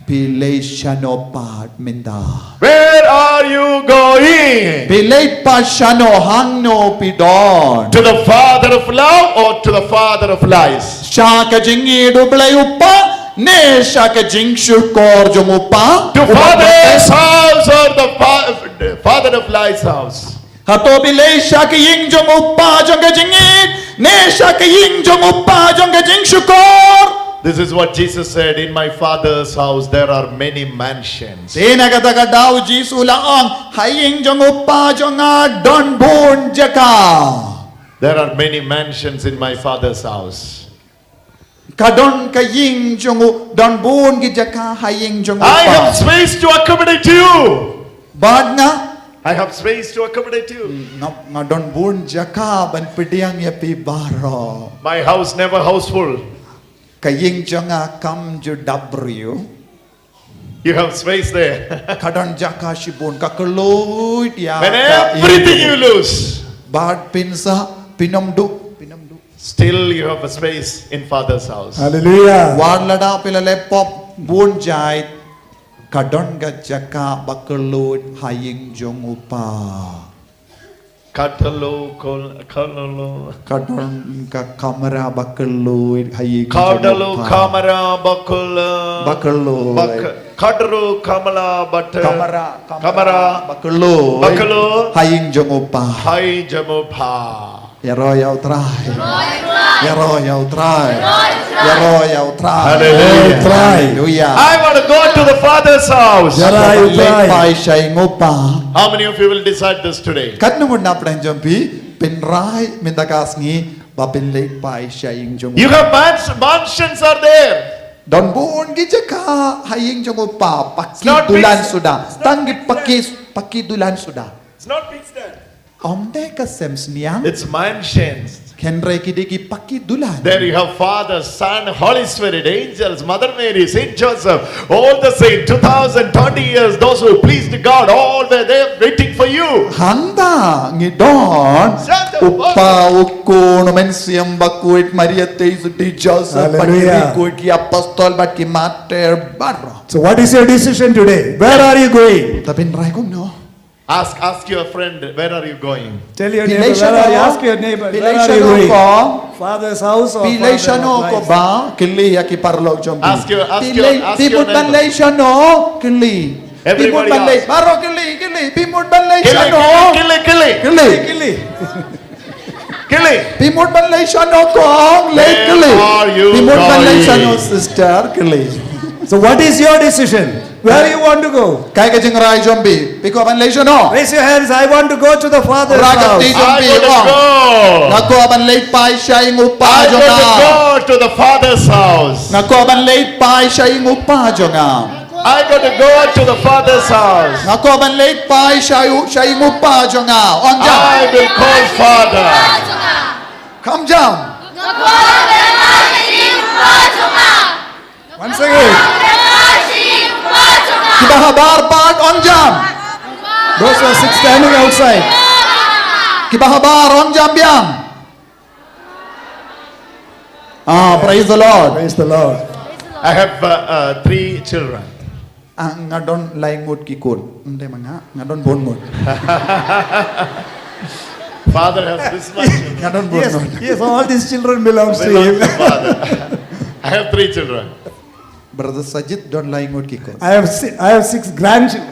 Pilay shano pat minda. Where are you going? Pilay pa shano hangno pidon. To the Father of love or to the Father of lies? Siya ka jingi dublay upa, ne siya ka jing shukor jong upa. To Father's house or the Father of lies house? Hato bilay siya ka ying jong upa jong ka jingit, ne siya ka ying jong upa jong ka jing shukor. This is what Jesus said, in my Father's house there are many mansions. Sina kata ka daw Jisu laong, haying jong upa jong a don bon jaka. There are many mansions in my Father's house. Kadon ka ying jong don bon gijaka haying jong upa. I have space to accommodate you. Bad nga, I have space to accommodate you. nga don bon jaka ban pediang ya pi baro. My house never houseful. Kaying janga kam ju W. You have space there. Kadon jaka shibun kakeloy dia. When everything you lose, Bad pinsa pinomdu. still you have a space in Father's house. Hallelujah. Warlada pilale pop bun jai. Kadon ga jaka bakeloy haying jong upa. Kadalo. Kadon ka kamera bakeloy haying jong Kadalo upa. kamera bakula. Bakeloy. Kadru kamala butter. Kamera bakeloy. Bakalo. Haying jong upa. Hai jamupa. Yaro yau try. Yaro yau try. Yaro yau try. Hallelujah. Hallelujah. I want to go to the Father's house. Yara you try. Pai shai ngopa. How many of you will decide this today? Kat nung na pran jampi penrai mindakas ngi ba penlek pai shai jong. You have mansions are there. Don buon gijaka haying jong upa not paki dulan fixed. sudah. Tanggit paki dulan sudah. It's not fixed there. Omde ka semsniang It's mansions. kenre kidiki paki dulan. There you have Father, Son, Holy Spirit, angels, Mother Mary, Saint Joseph, all the saints, 2020 years, those who pleased God, all were there waiting for you. Handa ngidon upa uko no mensiam bakuit Maria Teis di Joseph Hallelujah. kuit ki apostol bat ki mater barro. So what is your decision today? Where are you going? Tapi nrai kong no. Ask your friend, where are you going? Tell your neighbor, where are you? Ask your neighbor, where are you Pilay going? ko. Father's house or Pilay siya Father no of ko lies? ba? Kili ya ki parlog jombi. Ask your Pimut neighbor. banlay siya no? Kili. Pimut Everybody banlay. ask. Baro kili. Pimut banlay siya no? Kili. Kili. Kili. Pimut banlay siya no kong. Lay Where kili. are you Pimut banlay siya no going? sister. Kili. So what is your decision? Where you want to go? Kaya ka jing rai jombi. Piko banlay siya no? Raise your hands. I want to go to the Father's Ragat house. di I jombi. want to go. Nako aban late pa siya yung upa I jo want to nga. go to the Father's house. Nako aban late pa siya yung upa jo nga. I got to go to the Father's house. Nako aban late pa siya yung upa jo nga. On jam. I will call Father. Come jam. Once again. Kita habar part on jam. Those who are standing outside. Kita habar on jam biang. Praise the Lord. Praise the Lord. I have 3 children. Ngadon laingut kikun. Hindi mga ngadon bongot. Father has this much. Ngadon Yes, bongot. yes, all these children belongs to Belongs him. to Father. I have 3 children. Brother Sajid don laingut kikun. I have 6 grandchildren.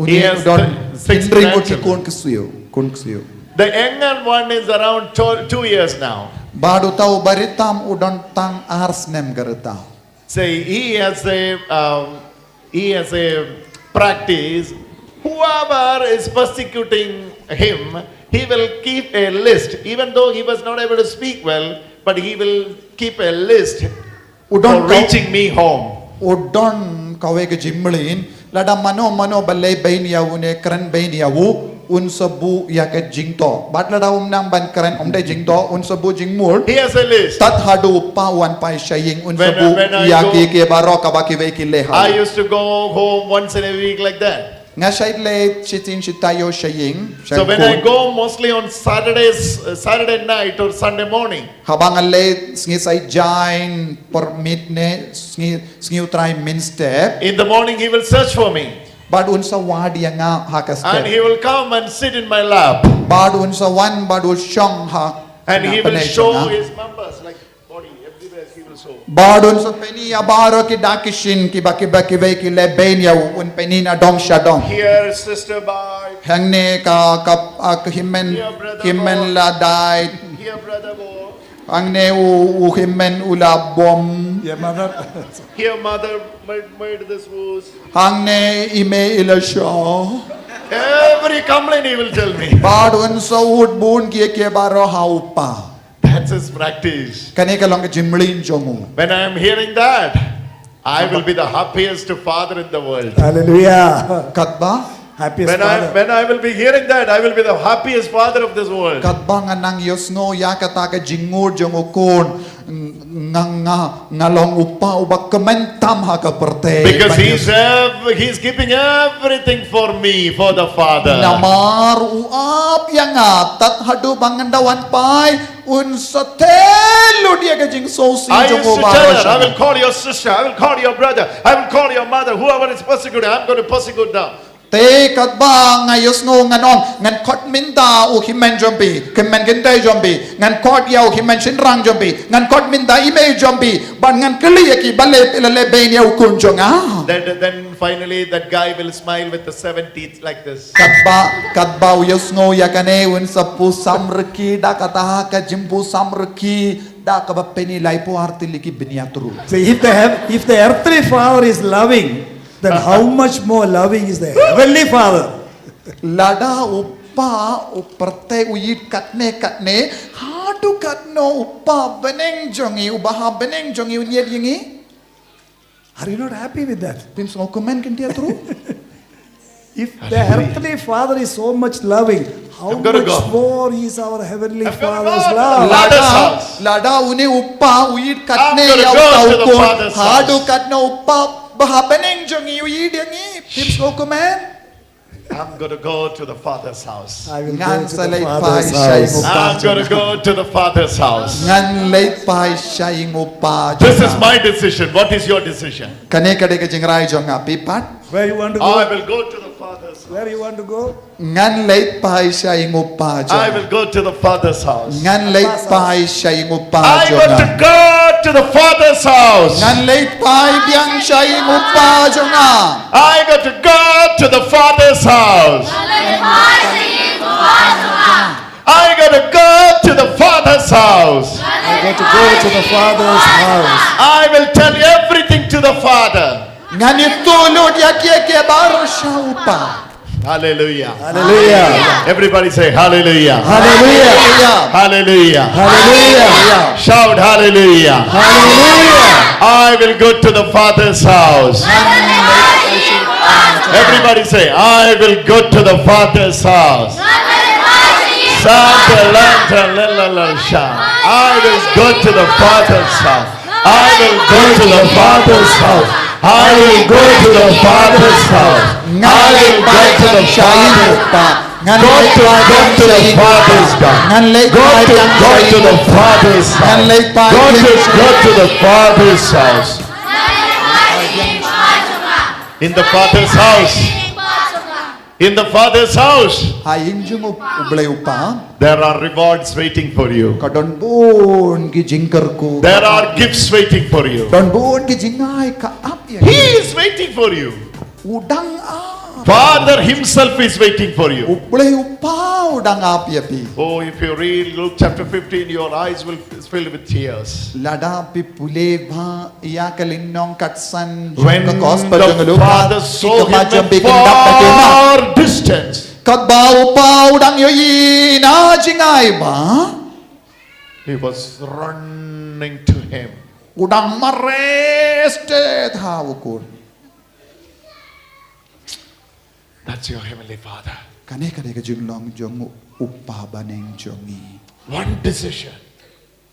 He has don 6 inringut grandchildren. kikun kesuyo. Kun kesuyo. The younger one is around 2 years now. Baru tahu baritam udon tang ars nem gareta. Say he has a practice. Whoever is persecuting him, he will keep a list. Even though he was not able to speak well, but he will keep a list for Udon reaching me home. udon kawe ke jimlin lada mano balay bain yawu ne kran bain yawu un sabu ya ke jingto bat lada nang ban kran de jingto un sabu jingmur He has a list. tat hadu pa wan pai shaying un When- sabu when I ya go- ke baro ka ba ki ve ki le I ha used to go home once in a week like that. nga shait le chitin chitayo shaying So when I go mostly on Saturday night or Sunday morning, habang le sngi sai jain permit ne sngi utrai min step in the morning he will search for me. bad unsa wad yang ha ka And step he will come and sit in my lap. bad unsa wan bad shong ha And he na will panay show siya, his members like body, everywhere he will show. bad unsa peni ya baro ki dakishin ki ba ki ve ki le ben ya un peni na dong sha dong Here, sister by, hang ne ka himen himen la dai here, brother Bo, ang ne u himen ula bom Yeah, mother. here, mother made this was. hang ne ime ila shaw Every complaint he will tell me. bad unsa ud bun ki ke baro ha upa That's his practice. kani ka long ka jimlin jomu When I am hearing that, I will be the happiest father in the world. Hallelujah. katba Happiest father. When I will be hearing that, I will be the happiest father of this world. katba nga nang yosno ya kata ka jingur jong ukon nga long upa ubak kementam ha ka perte Because he's keeping everything for me, for the Father. namar uap yang tat hadu bangandawan pai un satelu dia ka jing sosi I jong used to tell her, I will uba call your sister, I will call your brother, I will call your mother, whoever is persecuted, I'm going to persecute them. te katba nga yosno nga non ngan kot minda u himen jombi kemen gente jombi ngan kot ya u himen shinrang jombi ngan kot minda ime jombi ban ngan kli ki bale le ben ya u kun jonga Then finally that guy will smile with the 7 teeth like this. katba yosno ya kane un sapu samrki da kata ka jimpu samrki da ka ba peni lai po arti liki biniatru See, if the earthly father is loving, then how much more loving is the heavenly father? lada upa uperte uyit katne hadu katno upa beneng jongi ubaha beneng jongi unyet yingi Are you not happy with that? pin so comment kan dia tru If the earthly father is so much loving, how I'm gonna much go. more is our heavenly I'm gonna father's go. love? Father's house. lada uni upa uyit katne I'm gonna ya go to the ukon Father's hadu house. katno upa baha beneng jongi uyit yangi pin so comment I'm going to go to the Father's house. I will Ngan go to sa the late father's pa siya house. I'm going to go to the Father's house. ngan late pa siya upa This is my decision. What is your decision? kane kade ka jingrai jonga pipat Where you want to I go? will go to the Father's house. Where you want to go? ngan late pa siya upa I will go to the Father's house. ngan late pa siya upa I want to jonga go to the Father's house. ngan late pa biang siya upa jonga I got to go to the Father's house. I got to go to the Father's house. I got to go to the father's house. I will tell everything to the Father. ngan itulod ya ke baro siya upa Hallelujah. Hallelujah. Everybody say hallelujah. Hallelujah. Hallelujah. Hallelujah. Shout hallelujah. Hallelujah. I will go to the Father's house. Everybody say, I will go to the Father's house. Santa Lanta Lala Sha. I will go to the Father's house. I will go to the Father's house. I will go to the Father's house. I will go to the Father's house. Go to the Father's house. Go to the Father's house. Go to the Father's house. In the Father's house. In the Father's house. hayin jung ublay upa There are rewards waiting for you. kadon bun ki jingkar ku There are gifts waiting for you. don bun ki jingai ka ap ya He is waiting for you. udang a Father himself is waiting for you. ublay upa udang ap ya pi Oh, if you read Luke chapter 15, your eyes will fill with tears. lada pi pule bha ya kalinong katsan When ka gospel the jong lu Father saw him jam from far distance, kadba upa udang yo ina jingai ba he was running to him. udang mareste tha ukun That's your heavenly Father. Kane kane ka jing long jong upa baneng jongi. One decision.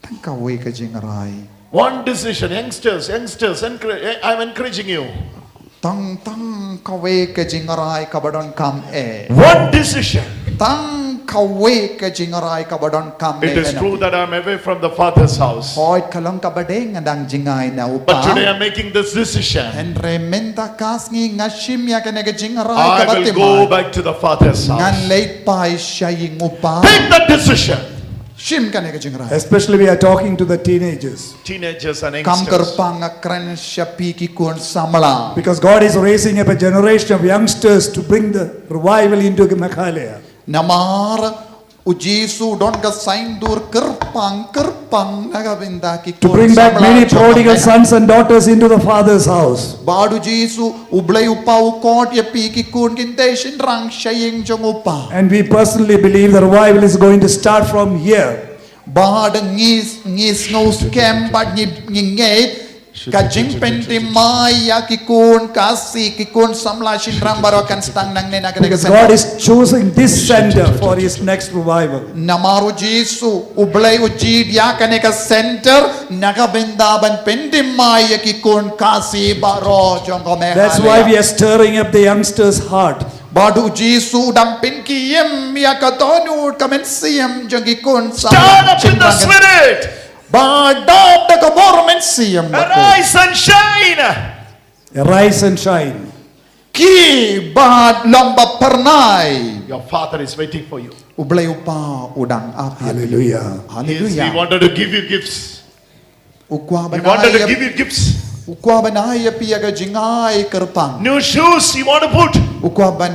Tang ka we ka jing rai. One decision. Youngsters, I'm encouraging you. Tang ka we ka jing rai ka badon kam e. One decision. Tang ka we ka jing rai ka badon kam e. It is true that I'm away from the Father's house. Hoy kalong ka badeng andang jingay na upa. But today I'm making this decision. En rementa kas ngi ngashim ya kane ka jing rai I ka will batimay. go back to the Father's Ngan house. late pai siya yung upa. Take that decision. Shim kane ka jing rai. Especially we are talking to the teenagers. Teenagers and Kam youngsters. kerpang akran siya piki kun samala. Because God is raising up a generation of youngsters to bring the revival into Meghalaya. Namar ujisu don ka saindur kerpang nagabinda ki To bring back many prodigal sons and daughters into the Father's house. Badu jisu ublay upau kot ya piki kun kinte shinrang shaying jong upa. And we personally believe the revival is going to start from here. Bad ngis no scam bad ngingay kajing penti maya kikun kasi kikun samla shinrang barokan stang nang nena Because God is choosing this center for His next revival. Namaru jisu ublay ujid ya kaneka center nagabindaban penti maya kikun kasi baro jong kome. That's why we are stirring up the youngsters' heart. Badu jisu dang pinki yem ya katonu kamen siyem jong kikun Stand up in the Spirit. Badab da kabormen siyem Arise and shine. Arise and shine. ki bad lomba pernai Your Father is waiting for you. ublay upa udang api. Hallelujah. He Hallelujah. wanted to give you gifts. Ukwa He wanted to give banaya you gifts. ukwa banaya piaga jingay kerpang. New shoes you want to put. Ukwa ban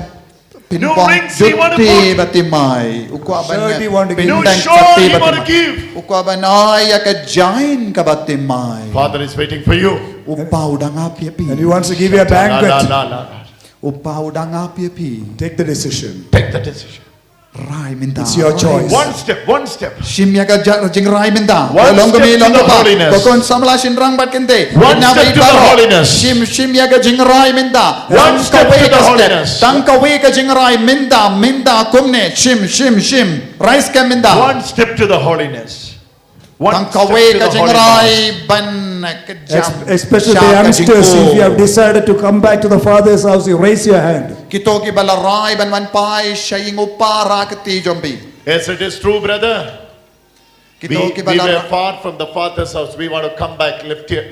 New pinpong rings you wanna jutti batimay. Ukwa ban Shirt you want to give. New pindang shawl jutti you want to batimay. give. Ukwa banaya ka jain ka batimay. Father is waiting for you. Upa udang api And api. He wants to give you a La, banquet. la, la, la. Upa udang api api. Take the decision. Take the decision. Rai minta. It's your choice. One step, one step. Shimya ka jing rai minta. One Long step kami to long the pa. holiness. Kokon samla shinrang bat kente. One step to the holiness. Shimya ka jing rai minta. One step to the holiness. Tang ka we ka jing rai minta kumne shim. Rice ka minta. One step to the holiness. One Tang step ka we to ka the jing holiness. rai ban ka jam. Especially Siya the ka youngsters, jing if you have ko. decided to come back to the Father's house, you raise your hand. Kito ki bala rai ban man pai shaying upara kati jombi. Yes, it is true, brother. We Kito ki were bala far from the Father's house. We want to come back. Lift your,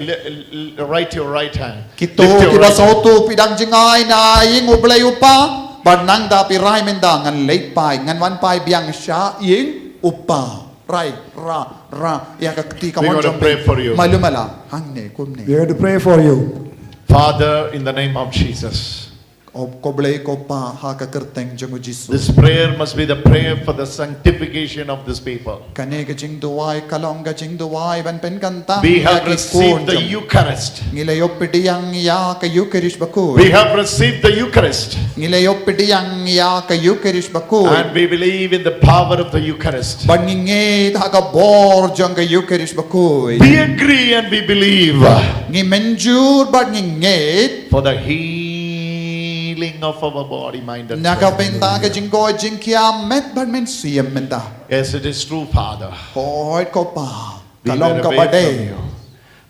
right your right hand. Kito Lift your ki right hand. basoto pidang jingay na ying ublay upa. Banang da pi rai minda ngan late pai ngan wan pai biang sya ying upa. Rai ra ya ka kati ka We mon want to jombi. pray for you. Malumala hangne kumne. We are going to pray for you. Father, in the name of Jesus. Ko blay ko pa ha ka kerteng jong Jisu. This prayer must be the prayer for the sanctification of this people. Kane ka jing duway kalong ka jing duway ban pen kanta. We have received the Eucharist. Ngilayo pidiyang ya ka Eucharist baku. We have received the Eucharist. Ngilayo pidiyang ya ka Eucharist baku. And we believe in the power of the Eucharist. Bangingit ha ka bor jong ka Eucharist baku. We agree and we believe Ngi menjur bat ngingit. for the healing of our body, mind and soul. Nakabenta ka jing ko jing kiamet ban men siyem menta. Yes, it is true, Father. Hoy ko pa. We Kalong were ka away ba from de. you.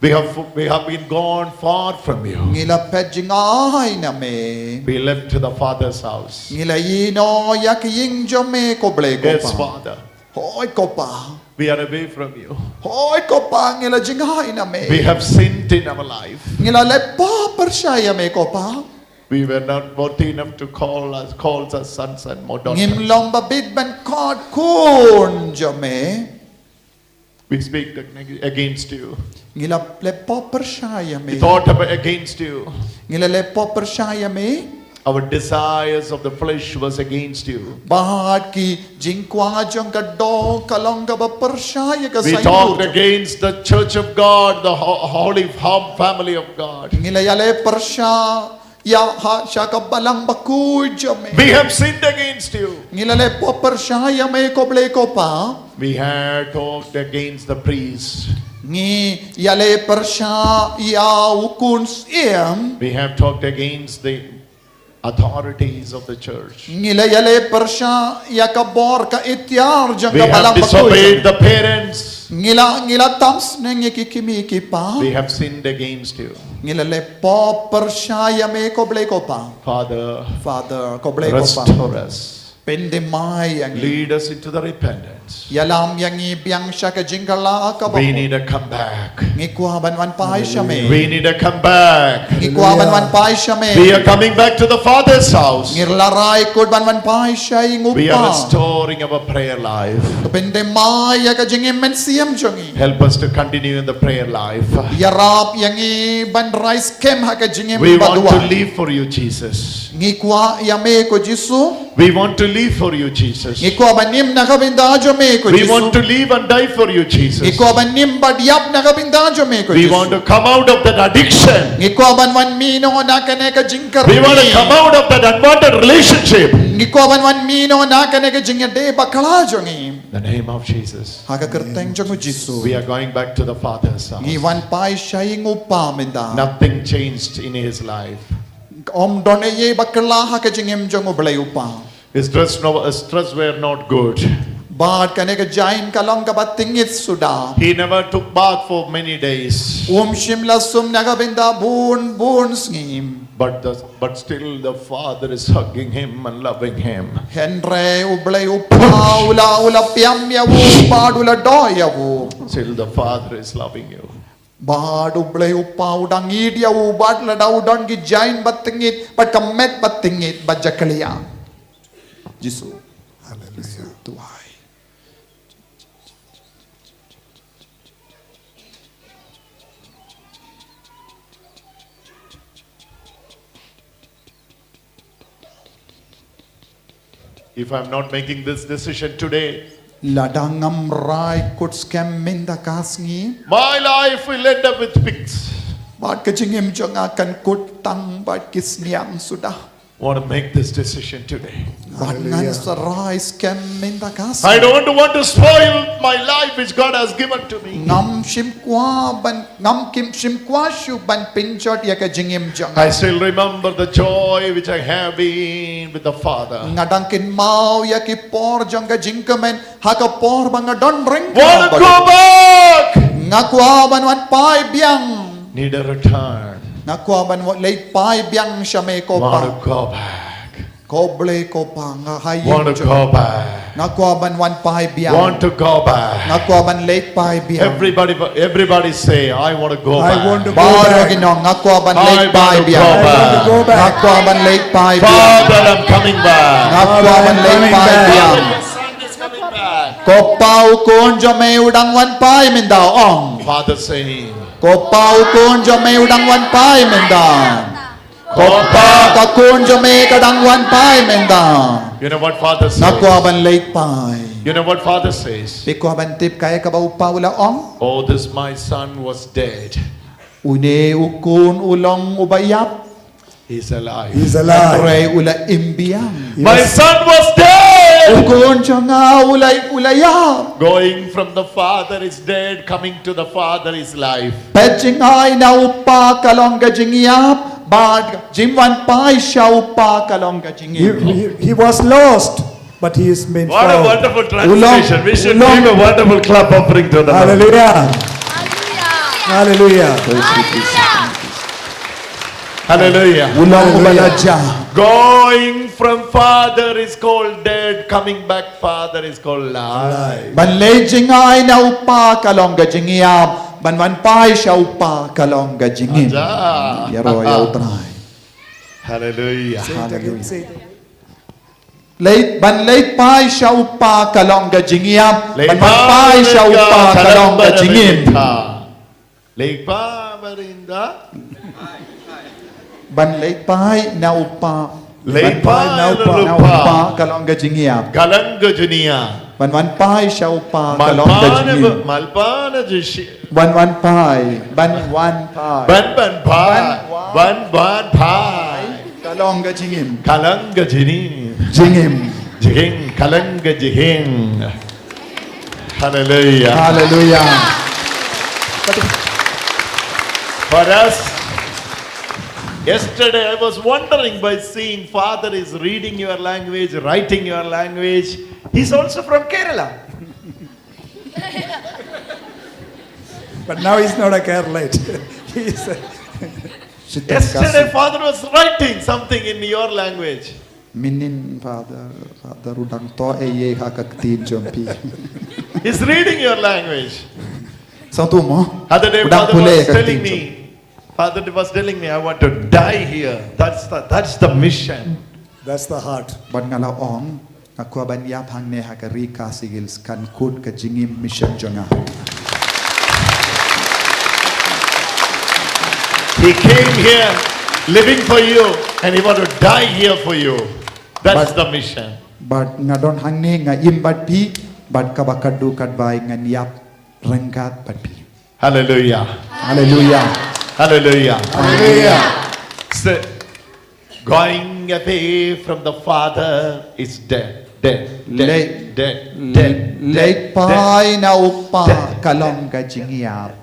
We have been gone far from you. Ngila pet jing ay na me. We left to the Father's house. Ngila yino yak ying jome ko ble ko Yes, pa. Father. Hoy ko pa. We are away from you. Hoy ko pa ngila jing ay na me. We have sinned in our life. Ngila le pa persyaya me ko pa. We were not worthy enough to call us sons and more daughters. Ngim long babid ban kod kun jome. We speak against you. Ngila le pa persyaya We me. thought against you. Ngila le pa persyaya me. Our desires of the flesh was against you. Bahat ki jingkwa jong ka do kalong ka ba persyaya ka We sa talked iyo. against the church of God, the holy family of God. Ngila yale persya ya ha siya ka balang bakuy jome. We have sinned against you. Ngila le pa persyaya me ko ble ko pa. We had talked against the priests. Ngi yale persya ya ukun siem. We have talked against the authorities of the church. Ngila yale persya ya kabor ka ityar jang We ka have balang disobeyed the parents. Ngila tams neng kimi pa. We have sinned against you. Ngila le po persya ya me ko ble ko pa. Father, Ko ble ko pa. restore us. Pendemay yang Lead us into the repentance. yalam yang ibiang siya ka jingkala ka ba. We need to come back. Ngikuha banwan pa siya me. We need to come back. Ngikuha banwan pa siya me. We are coming back to the Father's house. Ngirlaray ko banwan pa siya We are ingupa. restoring our prayer life. Pendemay ya ka jingim men siyam jongi. Help us to continue in the prayer life. Yarap yang iban rice kem ha ka jingim We want to badua. live for you, Jesus. Ngikuha ya me ko Jisu. We want to live for you, Jesus. Ngikuha banim na kabindajo me ko We Jisu. want to live and die for you, Jesus. Ngikuha banim badyap na kabindajo me ko We Jisu. want to come out of that addiction. Ngikuha banwan mino na kane ka jingkar. We want to come out of that unwanted relationship. Ngikuha banwan mino na kane ka jingade bakala jongi. In the name of Jesus. Haka kerteng jongo Jisu. We are going back to the Father's house. Ngiwan pai siya ingupa minda. Nothing changed in his life. Om don ye bakala haka jingim jongo blay upa. His stress were not good. Bad kane ka jain kalong ka batingit suda. He never took bath for many days. Shimla sum na kabinda bun ngim. But still the Father is hugging him and loving him. Henry ublay upa ula piam ya wu bad ula do ya wu. Still the Father is loving you. Bad ublay upa udang idya wu bad la daw don ki jain batingit pat kamet batingit bajakaliya. Jisu. Hallelujah. Tuhay. If I'm not making this decision today, Ladangam rai kutskem minda kasngi. my life will end up with pigs. Bad kachingim jong akan kutang bad kisniam sudah. Want to make this decision today. Bad nan sarai skem minda kasngi. I don't want to spoil my life which God has given to me. Ngam kim shimkwa shu ban pinchot ya kachingim jong. I still remember the joy which I have been with the Father. Ngadangkin mau ya ki por jong ka jingkamen haka por banga don ring. Want to go back. Ngakwa ban wan pai biang. Need a return. Ngakwa ban wan lay pai biang siya may ko Want to pa. go back. Koble ko pa nga hayim Want to jong. go back. Ngakwa ban wan pai biang. Want to go back. Ngakwa ban lay pai biang. Everybody say, I want to go back. I want to go Baro back. ginong ngakwa ban I lay pai want to biang. go back. I want to go back. Ngakwa ban lay pai biang. Father, I'm coming back. Ngakwa ban lay coming pai back. biang. Your son is coming back. Ko pau kun jo may udang wan pai min daw ong. Father saying, Ko pau kun jo may udang wan pai min daw. Ko pa ka kun jo may kadang wan pai min daw. you know what Father says? Ngakwa ban lay pai. You know what Father says? Pikwa ban tip kaya ka ba upaw la ong? Oh, this my son was dead. Une ukun ulong ubayap. He's alive. He's alive. Pray ula imbiyang. My son was dead. Ukun jo nga ulayap. Going from the Father is dead, coming to the Father is life. Peching ay na upa kalong gajingyap. Bad jimwan pai siya upa kalong gajingyap. He was lost, but he is made What a found. wonderful translation. We should Ulong. give a wonderful clap offering to the Lord. Hallelujah. Hallelujah. Hallelujah. Ulong ubalaja. Going from Father is called dead, coming back Father is called life. Banlejing ay na upa kalong gajingyap. Banwan pai siya upa kalong gajingim. Aja. Yaro yaw try. Hallelujah. Say it again. Say it again. Banlate pai siya upa kalong gajingyap. Banwan pai siya upa kalong gajingim. Lepa Marinda. Banlate pai na upa. Lepa Na upa kalong gajingyap. Kalanga Junia. Banwan pai siya upa kalong gajingim. Malpana Jishi. Banwan pai. Banwan pai. Ban Pai. Kalong gajingim. Kalanga Jini. Jingim. Jihing. Kalanga Jihing. Hallelujah. Hallelujah. For us, Yesterday I was wondering by seeing Father is reading your language, writing your language. He's also from Kerala. But now he's not a Keralite. He's a Yesterday Father was writing something in your language. Minin Father udang to eye hakaktin jompi. He's reading your language. Satu mo. Other day Udang Father pule was telling kaktin me, Father was telling me, I want to die here. That's the mission. That's the heart. Ban ngala ong aku abanya phang ne hakari ka sigils kan kut ka jingim mission jonga. He came here living for you and he want to die here for you. That's the mission. But ngadon hang ne nga im bat pi bat ka bakadu kat bai ngan yap rengkat bat pi. Hallelujah. Hallelujah. Hallelujah. Hallelujah. So, going away from the Father is dead. Dead. Dead. Dead. Dead. Late pai na upa kalong ka jingiap.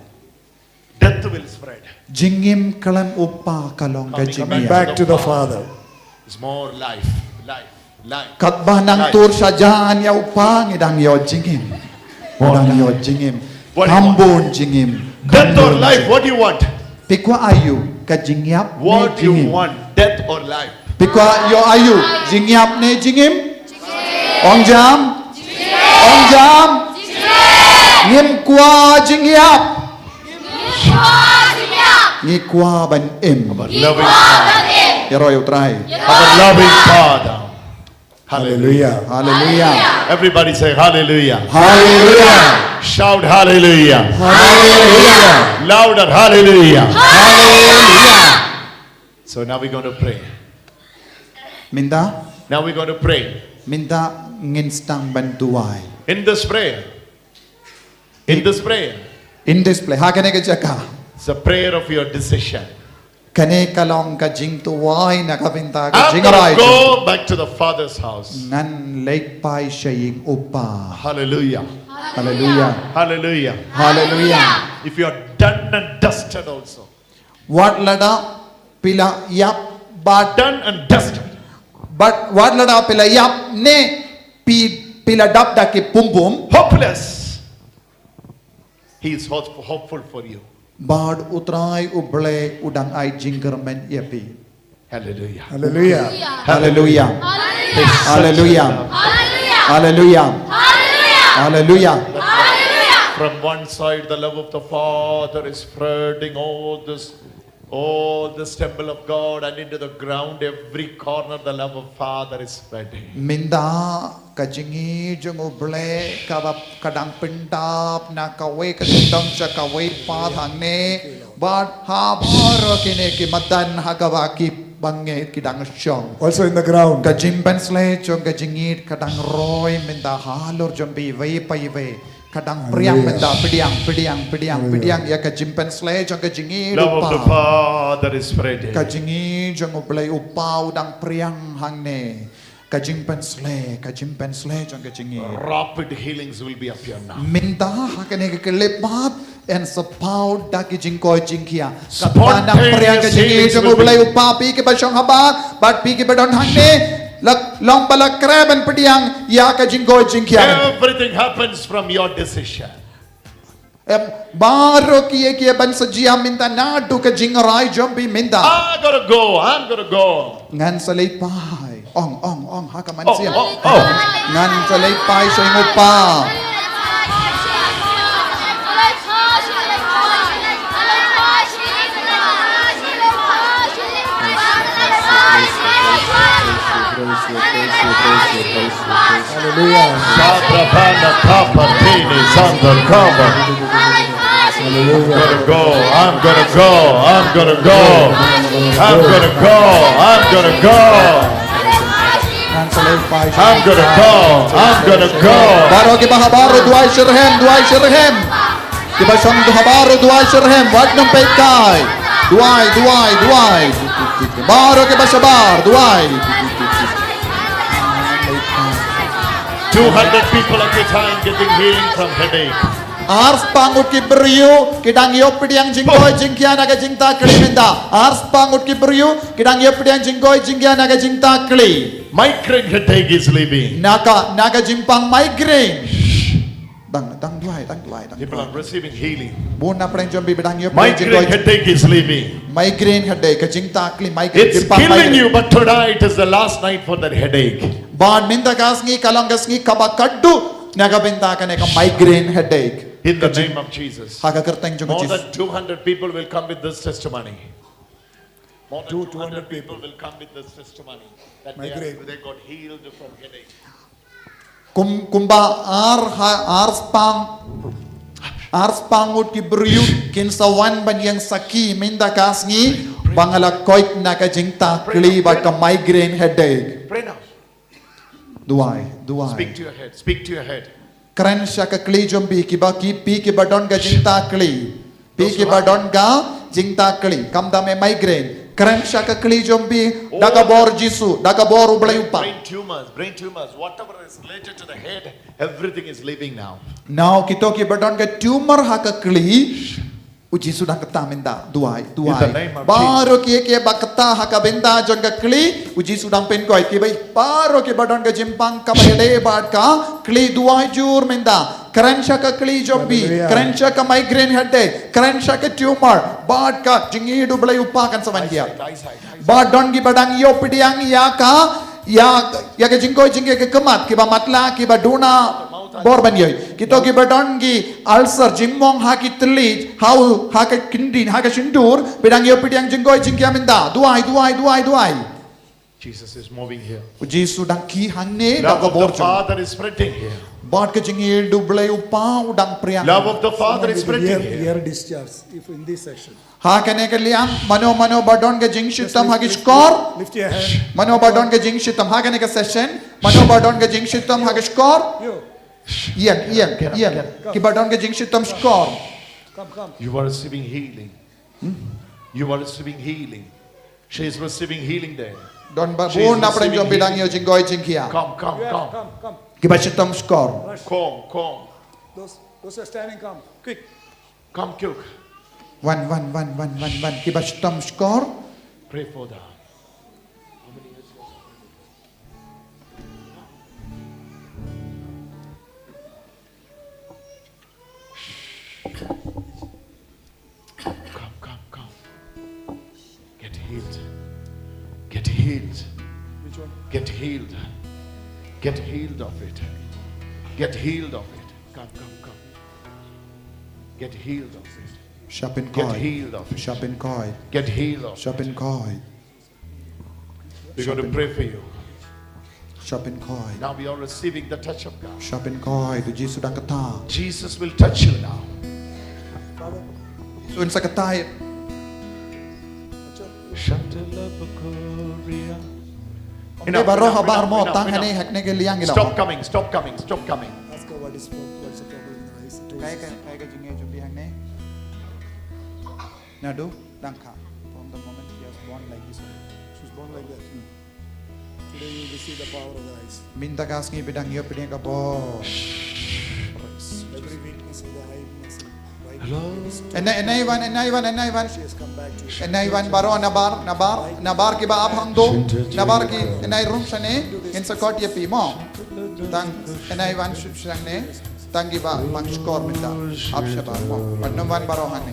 Death will spread. Jingim kalan upa kalong ka Coming jingiap. back to the Father. It's more life. Life. Life. Katbah nang tur sajan ya upa ngidang yo jingim. Ngidang yo jingim. What do you want? Hambun jingim. Death or life, what do you want? Pikwa ayu ka jingiap ne What do you jingim. want? Death or life? Pikwa yo ayu jingiap ne jingim. Ong jam. Ong jam. Ngim kwa jingiap. Ngi kwa ban em. Loving Father. Yaro yo try. Our loving Father. Hallelujah. Hallelujah. Everybody say hallelujah. Hallelujah. Shout hallelujah. Hallelujah. Louder hallelujah. Hallelujah. So now we're going to pray. Minda Now we're going to pray. minda nginstang bantuai. In this prayer. In this prayer. In this play hakane ka jaka. It's a prayer of your decision. Kane kalong ka jing tuwai na kapinta ka I'm jing going arai. to go back to the Father's house. Ngan lake pai shaying upa. Hallelujah. Hallelujah. Hallelujah. Hallelujah. If you are done and dusted also. What lada pila yap but Done and dusted. but what lada pila yap ne pila dap da ke pum pum. Hopeless. He is hopeful for you. Bad utrai uble udang ai jingkermen yapi. Hallelujah. Hallelujah. Hallelujah. Hallelujah. Hallelujah. Hallelujah. From one side, the love of the Father is spreading all this temple of God, and into the ground, every corner, the love of Father is spreading. Minda kajingi jung uble kabap kadang pendap na kawe kadang sa kawe pathang ne but habaro kine ki madan hagawaki bange kidang syong. Also in the ground. Kajimpensle chong kajingit kadang roy minda halor jombi ve pai ve kadang priang minda pidiang ya kajimpensle chong kajingit Love of the upa Father is spreading. kajingi jong uble upa udang priang hangne kajimpensle chong kajingit Rapid healings will be appear now. minda hakane ke lepat and sapau da ki jingko jingkia kapanang priang kajingit jong uble upa pi ke basong haba bat pi ke badon hangne long balak kraban pediang ya ka jingko jingkia Everything happens from your decision. baro kiye ban sajia minta na du ka jingarai jombi minda I'm gonna go. ngan salay pai ong ha ka man Oh, siya oh, oh. ngan salay pai sa imo pa Hallelujah. Sabrabana Papa Tini Sandra Kaba. I'm gonna go. baro ki bahabaro duai shirhem ki basong duai shirhem wag nang pekay duai baro ki basabar duai 200 people at a time getting healing from headache. Ars pangut ki beriu kidang yo pidiang jingkoi jingkia naga jingta kli menda. Ars pangut ki beriu kidang yo pidiang jingkoi jingkia naga jingta kli. Migraine headache is leaving. Naga jimpang migraine. Dang duai. People are receiving healing. Buna preng jombi bidang yo Migraine headache is leaving. migraine headache ka jingta kli migraine It's killing you, but tonight is the last night for that headache. Bad minta gasngi kalangasngi kabakaddu naga binta ka neka migraine headache. In the name of Jesus. Haga kerteng jong More Jesus. than 200 people will come with this testimony. More than 200 people will come with this testimony. That they got healed from headache. Kumba ars pangut ki beriu kin sawan banyang saki minda kasngi bangala koit naga jingta kli ba ka migraine headache. Pray now. Duai. Speak to your head. Speak to your head. Kren shaka kli jombi ki ba ki pi ki badon ga jingta kli. Pi ki badon ga jingta kli. Kam dame migraine. Kren shaka kli jombi daga bor jisu daga bor ublayupa. Brain tumors, whatever is related to the head, everything is leaving now. Now kito ki badon ga tumor haka kli uji sudah ketaminda duai. the name of Baru ki bakta haka benda jon ga kli uji sudah pen koi ki bai baru ki badon ga jimpang ka bahele bad ka kli duai jur minda. Kren shaka kli jombi, kren shaka migraine headache, kren shaka tumor, bad ka jingi du belai upakan savandia. Bad don ki badang yo pidiang ya ke jingkoi jingge ke kemat ki ba matla ki ba duna bor banyoy. Kito ki badon ki ulcer jimmong ha ki teli hau ha ka kindin ha ka sindur bidang yo pidiang jingkoi jingkia minda. Duai. Jesus is moving here. Uji sudang ki hangne Love daga of bor the Father is spreading here. Bad ke jingi du belai upa udang priang. Love of the Father is spreading here. Ear discharge, if in this section. Ha kene ke liam mano badon ke jing shitam ha ki score. Lift your hand. Mano badon ke jing shitam ha kene ke session. Mano badon ke jing shitam ha ki score. You, Ian. Ki badon ke jing shitam score. come. You are receiving healing. You are receiving healing. She is receiving healing there. Don ba She is bun na preng receiving jom bidang yo jing goi jing kia. Come. Come. Ki ba shitam score. Come. Those who are standing, come. Quick. Come, quick. One. Ki ba shitam score. Pray for that. Come. Get healed. Which one? Get healed. Get healed of it. Get healed of it. Come. Get healed of it. Shapin Get koi. healed of it. Shapin koi. Get healed of it. Shapin koi. We're going to pray for you. Shapin koi. Now we are receiving the touch of God. Shapin koi. Tu Jisu dang kata. Jesus will touch you now. Sun sa katay. Hindi ba roha bar mo tang hane hak ne ke liang ilaw. Stop coming. Ask her what's the problem in her eyes. Kaya ka jingge jom bihang ne. Nadu dang ka. From the moment he was born like this. She's born like that. Today you will see the power of the eyes. Minta kasngi bidang yo pidang ka bo. Every weakness in the eye muscle. Right? Enaiwan. She has come back to you. Enaiwan baro nabar ki ba abhang do. Nabar ki enai room sane in sakot ye pi mo. Tang enaiwan sang ne. Tang ki ba pang score minta. Ab shaba mo. Panuman baro hane.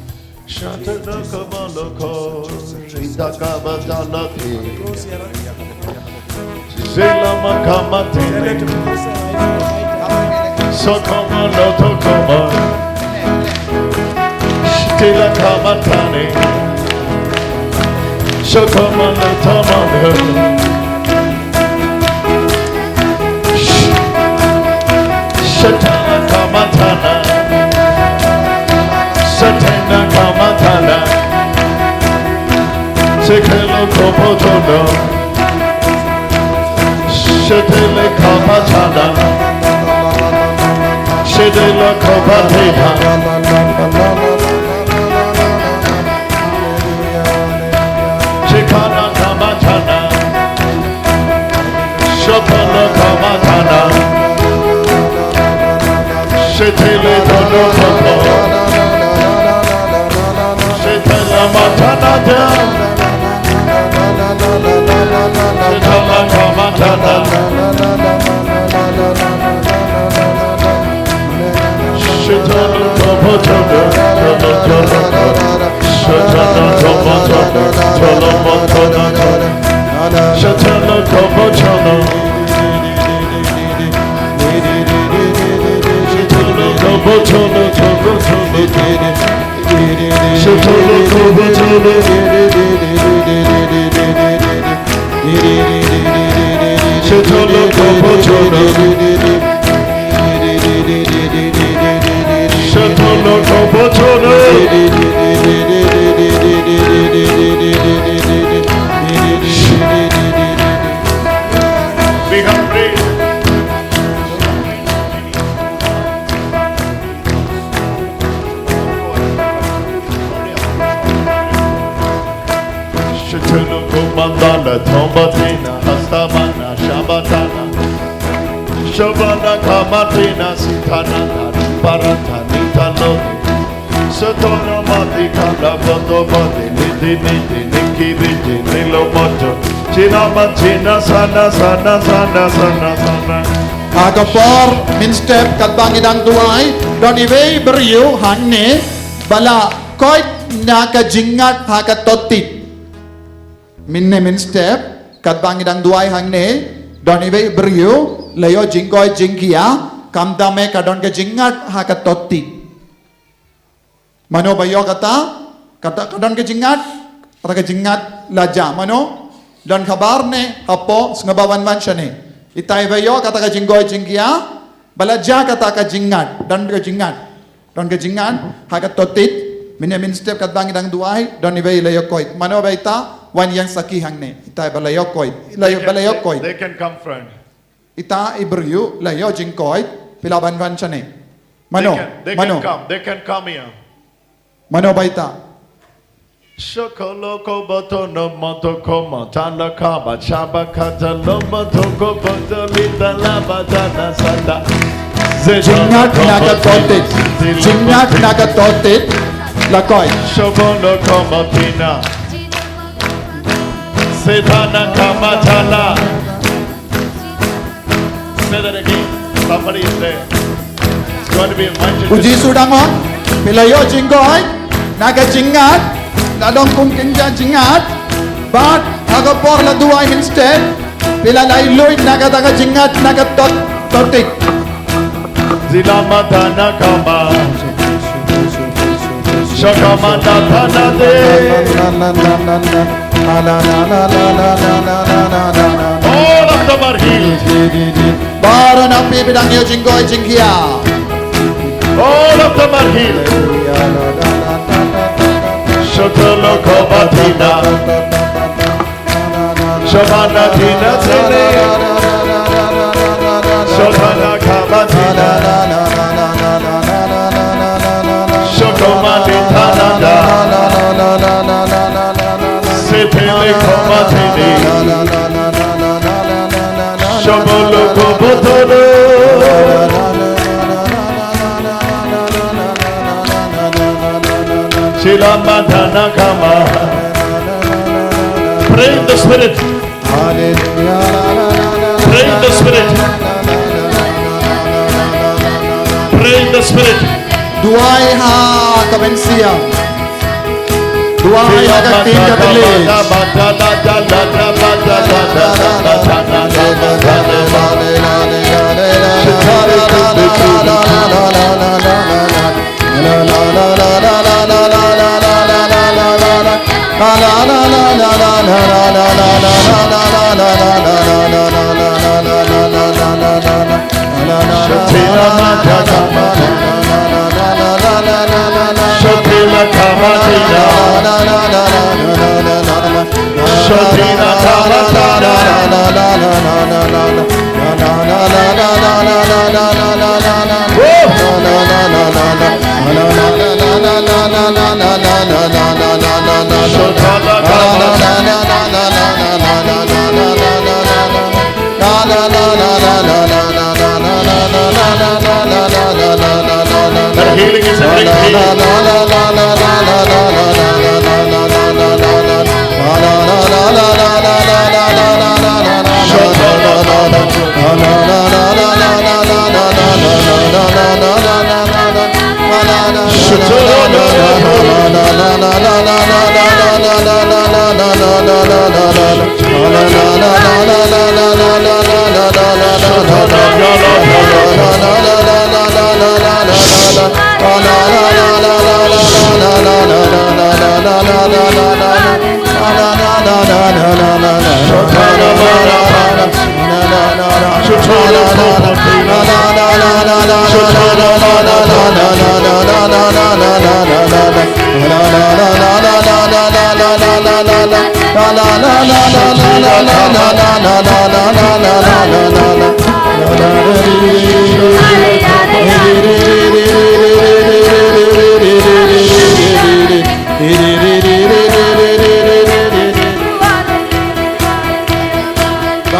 Shetele Dodo Kobo. Shetela Matanada. Shetala Kamatana. Shetala Kobo Todo. Shetala Kobo Todo. Tolo Montana. Shetala Kobo Todo. Be hungry. Shetulu Kumandana, Tombatina, Hastamana, Shabatana, Shabana Kamatina, Sitana, Parata, Nitalo, Satona Mati, Kanda, Boto, Bodi, Niti, Niti, Niki, Viti, Nilo, Moto, China, Machina, Sana, Sana, Sana, Sana, Sana. Agapor min step kadbang idang tuay don iwe beriu hanne bala koit naka jingat hakat totit minne min step kadbang idang tuay hanne don iwe beriu layo jingkoy jingkia kamdame kadon ke jingat hakat totit mano bayo kata kadon ke jingat laja mano don kabar ne hapo sengabawan mansyane itay bayo kata ka jinggoy jingkia balaja kata ka jingat don ka jingat hakat totit min step kat bang idang duay don ibay layo koit mano ba ita wan yang saki hangne itay balayo koit balayo koit They can come friend. ita ibryu layo jingkoit pilaban van chane mano They can come here. mano ba ita Shokoloko botono motoko motana kaba chaba kata lomo toko botolita lava dana sata. jingat naga totit lakoy Shobono komotina. Setana kamatala. Say that again. Somebody is there. It's going to be invited. uji sudangon pilayo jingkoy naga jingat ladong kung kinja jingat but agapor la duay min step pilalay loy naga taga jingat naga totit Zilamatana kama. Shakamana tanade. All of them are healed. baro na pibidang yo jingkoy jingkia All of them are healed. Shotolo kobatina. Shabana tina sene. Shotana kabatina. Shokomani tanada. Setele kobatini. Shobolo kobotolo. Shilamatana kama. Pray in the spirit. Pray in the spirit. Pray in the spirit. duay ha kabensia duay ha kating katelis peace and bring peace.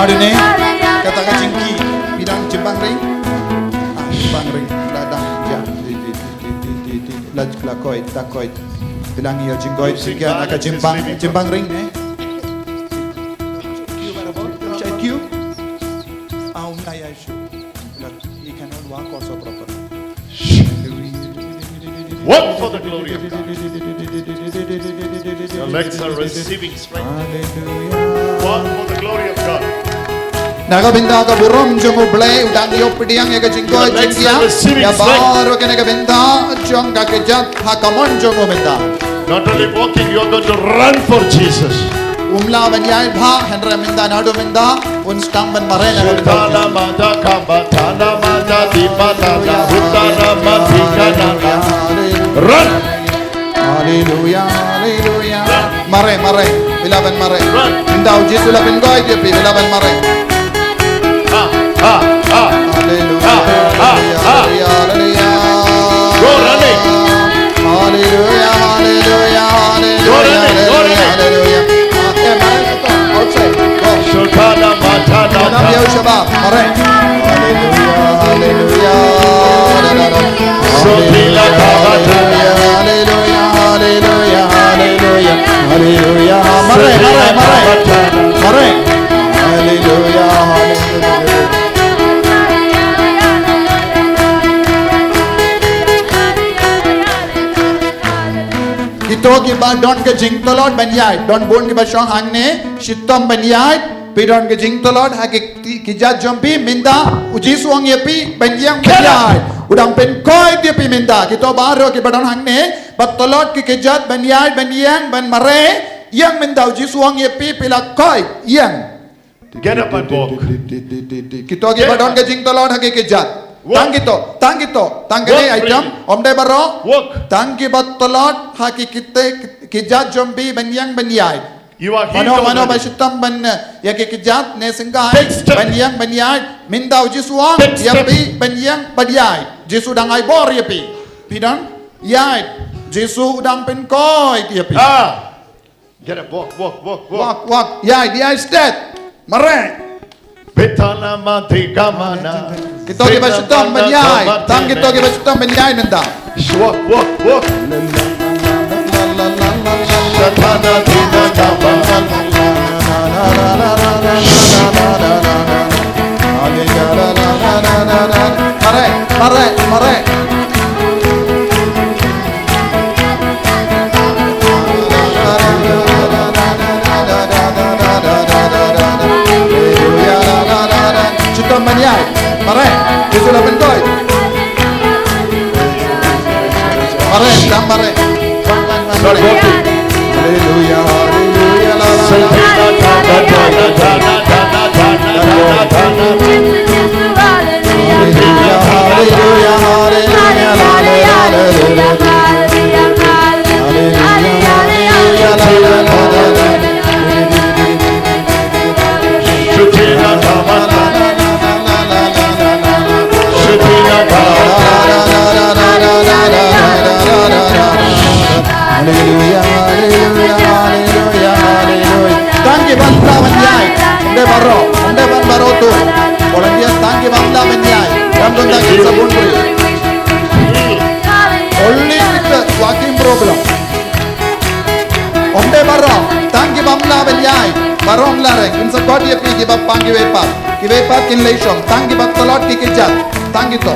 Ini katakan jengki bidang jembang ring, jembang ring ladang ya, lakoi takoi bilang ya jenggoi sekian akan jembang ring Q naya isu, he cannot walk also properly. Work for the glory of God. Your legs are receiving strength. Work for the glory of God. Naga binda ka burom jongo blay udang yo pediang ya ka jingko jingkia ya baru ka naga binda jong ka kejat hakamon jongo binda. Not only walking, you are going to run for Jesus. Umla banyai bha henra binda nado binda un stang ban mare na Sutana mada kabatana mada dipatana hutana madikana. Run. Hallelujah, hallelujah. Mare bilaban mare. Run. Binda uji sula bingoy dia bilaban mare. Hallelujah, hallelujah. Go running. Hallelujah, hallelujah, hallelujah. Okay, mare outside. Go. Sutana matana. Nam yau shabab, mare. Hallelujah, hallelujah. Sotila kabatana. Hallelujah, hallelujah, hallelujah, hallelujah. Mare. Hallelujah, hallelujah. Ito ki ba don ke jing tolot banyai don bon ki ba shong hang ne shitom banyai pi don ke jing tolot ha ki ja jompi minda uji suang ye pi banyang banyai udang pen koi dia pi minda kito baro ki ba don hang ne ba tolot ki kejat banyai banyang ban mare yang minda uji suang ye pi pila koi yang Get up and walk. kito ki ba don ke jing tolot ha ki kejat tang kito ne item om de baro Walk. tangki batolot haki kita kijat jombi banyang banyai You are healed mano already. basitam ban ya ke kijat ne senggai Take step. banyang banyai mindau jisuang Take ya step. pi banyang banyai jisu dangai bor ya pi pidang yai jisu udang pen koi ya pi Get up, walk. walk yai dia stat mare Betana mati kamana. kita ke basitam banyai tang kita ke basitam banyai nenda Walk. Shatana tina kamana. Mare. Kita menyai, mare, itu sudah bentoy. Mare, sedang mare. Start walking. Haleluya, haleluya, la la la. Haleluya, haleluya, haleluya, la la la la. Haleluya, la la la la. Shutina kamana. Shutina kamana. Haleluya, haleluya, haleluya, haleluya. Tangki bangla banyai, onde baro tu. Orang dia tangki bangla banyai. Ram donda kita sabun beri. Only with the walking problem. Onde barong, tangi bamla benyai, barong lareng, unsa god ye pi gibap pangi wepat kin leishong, tangi bap talot kikijat, tangi to.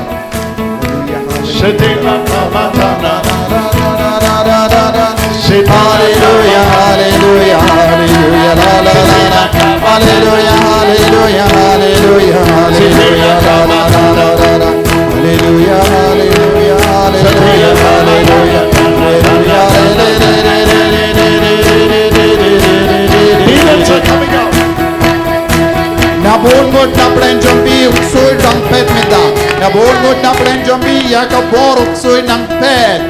Hallelujah, hallelujah, hallelujah, la la la la. Hallelujah, hallelujah, hallelujah, hallelujah, la la la la la. Hallelujah, hallelujah, hallelujah, hallelujah, hallelujah. Demons are coming out. Na bongot na plen jombi uksoy nang pet meda. Na bongot na plen jombi ya ka bor uksoy nang pet.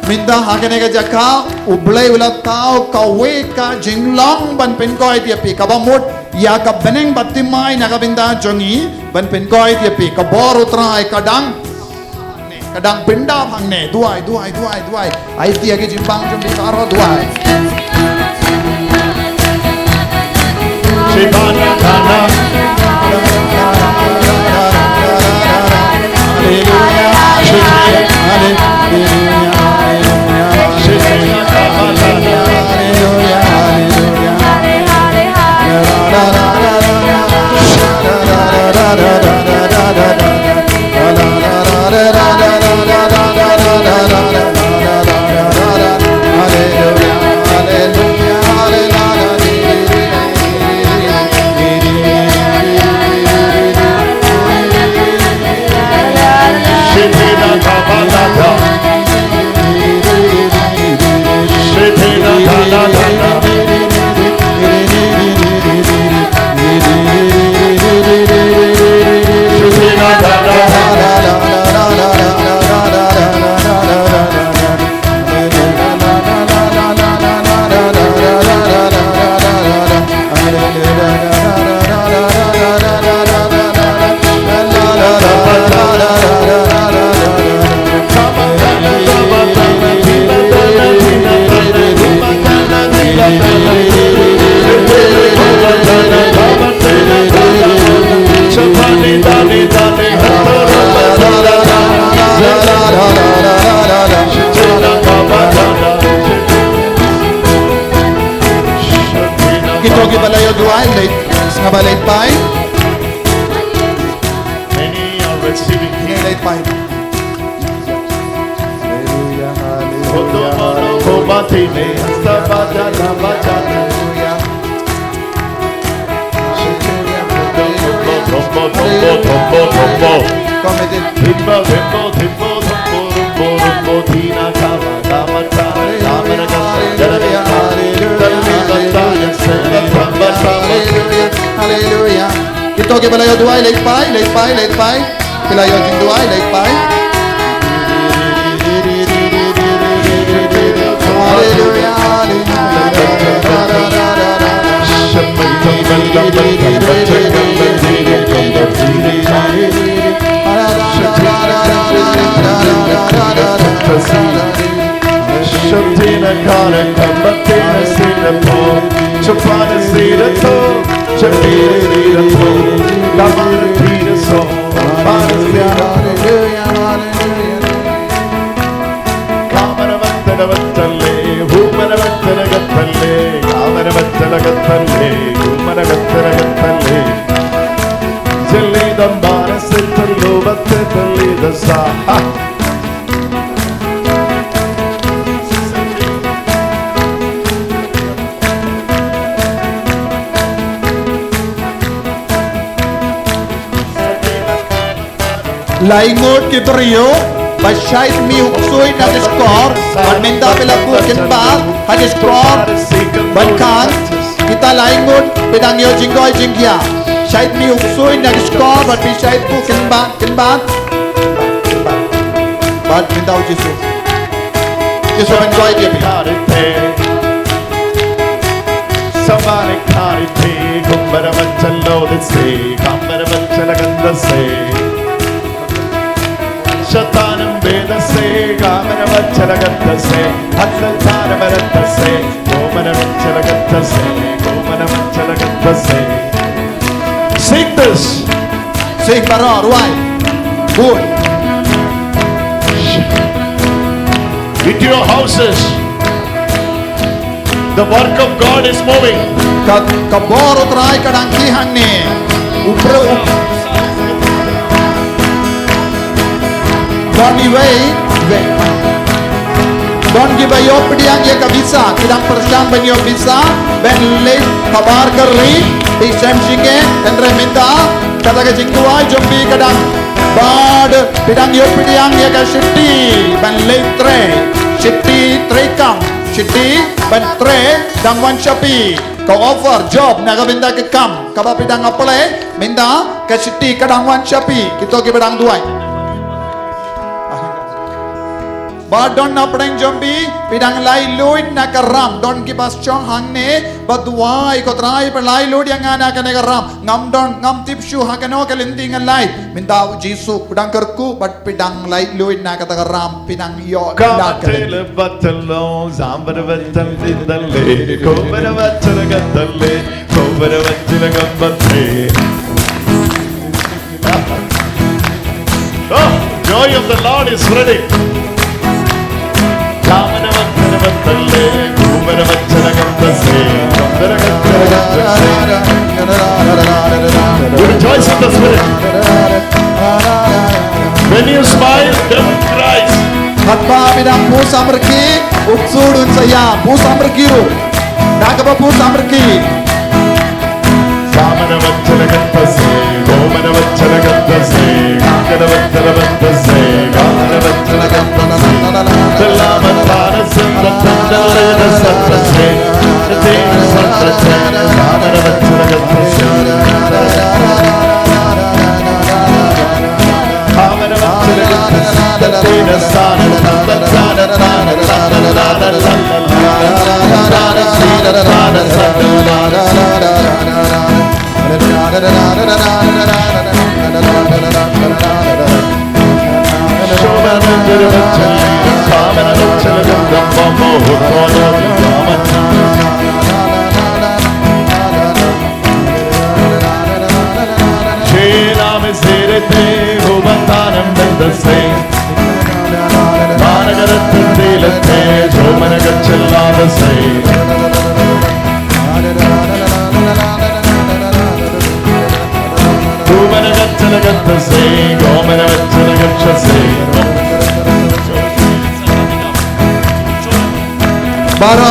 Minda hagane ka jaka ublay ulat tao kawe ka jinglong ban penkoy tiapi kabamut ya ka beneng batimay na kabinda jongi ban penkoy tiapi kabor utray kadang pinda bhangne duai ai tia ke jimbang jombi karo duai Shivana Kana. hallelujah hallelujah Late by Many are receiving healing. late by hallelujah hallelujah. Ito ke balayo duai late by Pelayo jing duai late by hallelujah Shatina Kana Kambatina Singapore Chapana Sita To Chapina To Kamana Pita So Kamana Vattana Vattale Humana Vattana Gattale Kamana Vattana Gattale Humana Vattana Gattale Chile Dambana Sitalo Vattali the Sa Laingot kitrio Bashait mi uksui na diskor Manminda pelaku kinba Hadiskor Bankan Kita laingot Pedangyo jinggoy jingkya Shait mi uksui na diskor Bat mi shait ku kinba Bat mindaw Jisu Jisu bengoy dia pi Kumbaramanikarithe, Kumbaramachaloditse, Kambaramachalagandase. Shatanam Vedase, Kamanamachalagandase, Hatlatanamarandase, Gomanamachalagandase, Gomanamachalagandase. Sing this. Sing para, right. Good. Into your houses, the work of God is moving. Kaboro try kadang kihan ni. Upro. Don't give away your pediang ye kabisa. Kidang persian ben your bisa. Ben le kabar keri. Bisem singe.Endre minta. Kata ke jingkuai jombi kadang. Bad pidang your pediang ye kashiti. Ben le tre. Shiti tre kam. Shiti ben tre. Dangwan shapi. Kau offer job naga minta ke kam. Kaba pidang apale. Minta ke shiti kadangwan shapi. Kita ke pedang duai. Ba don na pedang jombi pidang lai luid na karam don ki bas chong hang ne badwai ko trai per lai luid yang ana ka ne karam ngam don ngam tip shu ha kano ka linding lai minda jisu pedang kerku but pidang lai luid na ka ta karam pidang yo na ka Kamatele batalo zambara batal didalle kobara batala gadalle kobara batala gambatte. Oh, joy of the Lord is ready. You rejoice in the Spirit. When you smile, devil cries. Hatba bidang pusa merki uksudun saya pusa merkiru nagaba pusa merki Samana vachana gantase, gomana vachana gantase, gangana vachana gantase, gangana vachana gantase. Dalamatana sandatandana santase, Dena santase, gangana vachana gantase. Gangana vachana gantase, Dena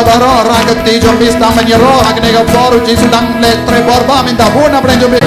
Baro ragati jombi stang menyero agne ga boru jisu dang le tre borba minta buna pren jombi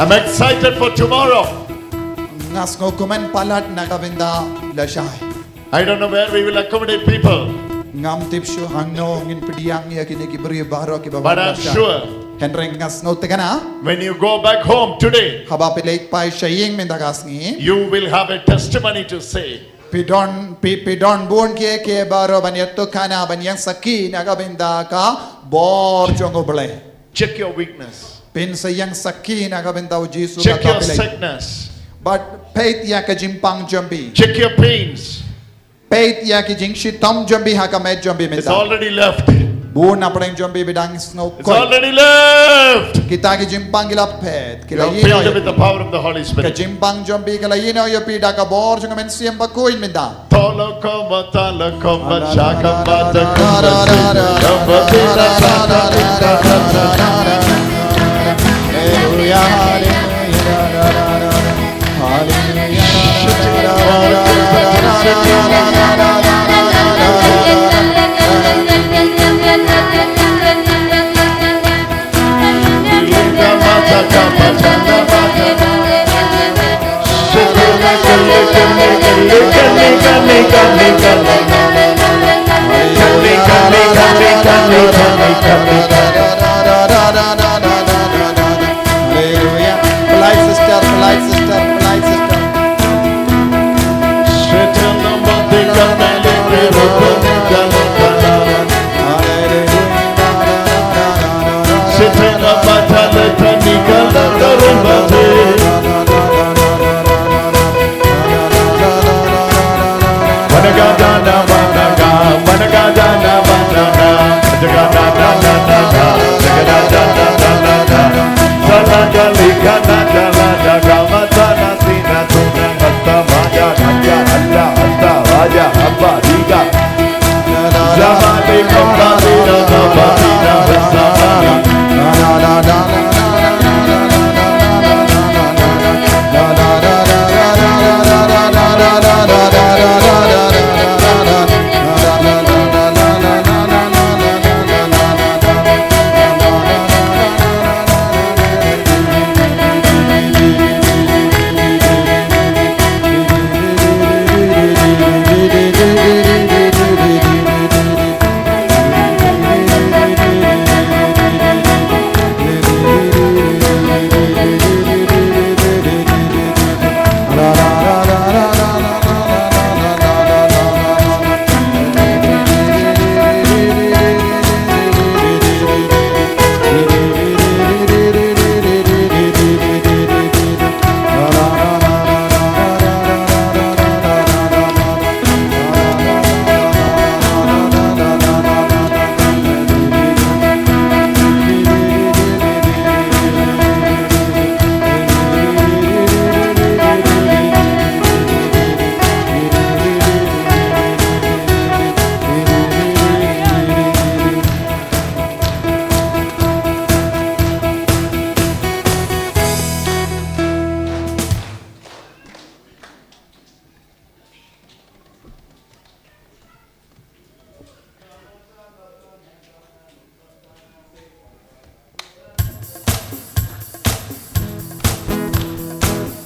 I'm excited for tomorrow. Ngas ngo kumen palat nakabenda lashay. I don't know where we will accommodate people, Ngam tipsyo hangno ngin pediang ya kini kibri baro ki but I'm sure Henry ngas ngo tegana when you go back home today, haba pilek pai shaying mendagas ngi you will have a testimony to say. pidon bun ke baro banyatto kana banyang saki nakabenda ka bor jongo bele. Check your weakness. Pin sayang saki nakabenda ujisu Check your pilek. sickness. But pait ya ka jimpang jambi. Check your pains. Pait ya ki jingshi tom jambi haka med jambi It's menda. already left. Bun apeng jambi bidang snow It's already left. kita ki jimpang gila pet You kila are filled with the power of the Holy ka Spirit. jimpang jambi kala yino yo pida ka bor jonga men siem ba koin menda. Tolo koma tala koma chaka mata koma koma tira tata tira tata. Hallelujah. Polite sister, polite sister, polite sister.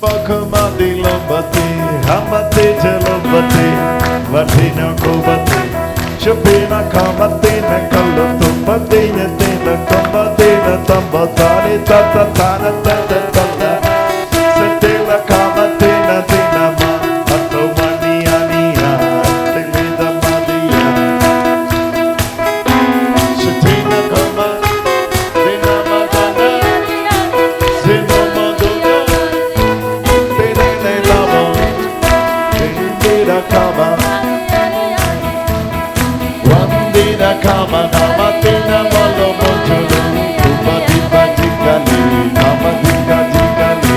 Bakamati lambati, hamati telambati, vatina kobati, shapina kamatina kalatumpatina tina kamatina tambatani tatatana tatatana, satila kamatina tina ma, atomani ania, tilida madia, shatina kama, tina madana, zino maduna. Kama nama tina malo motulu, kumadi batikali, kama dika dikali.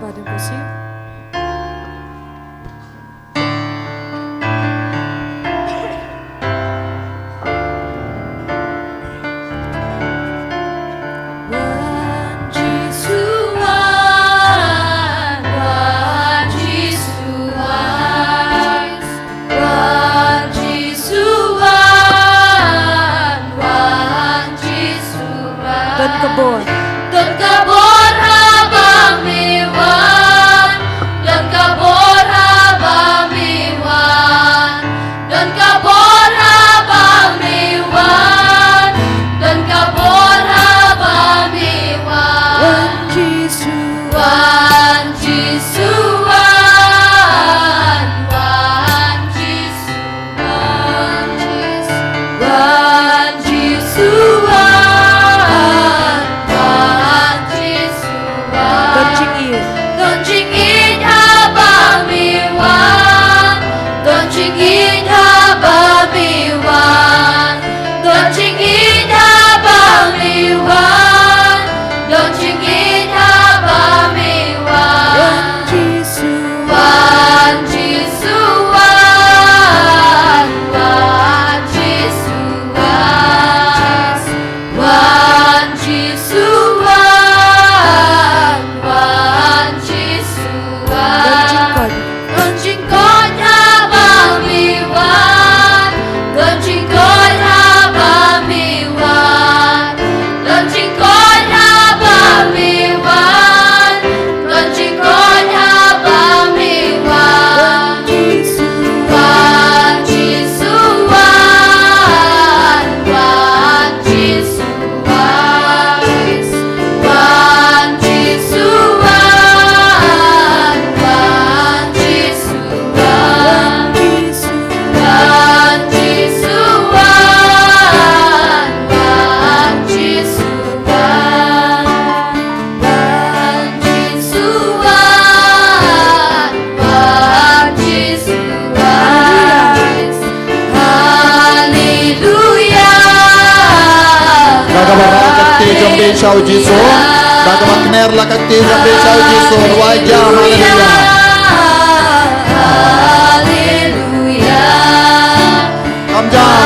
Terima kasih. Chào Giêsu, ta các bạn nghe là các tiên trong đêm chào Giêsu, vái cha Hallelujah. Cảm ơn.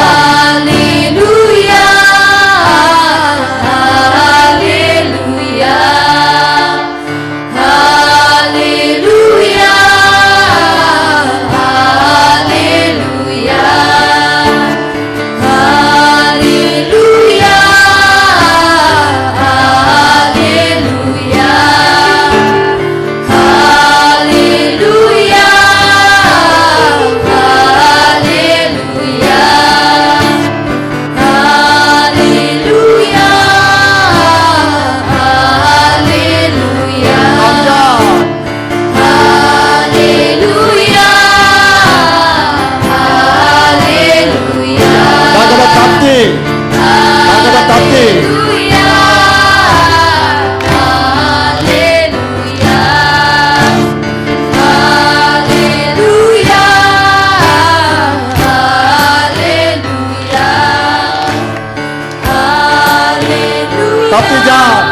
Tapi jangan.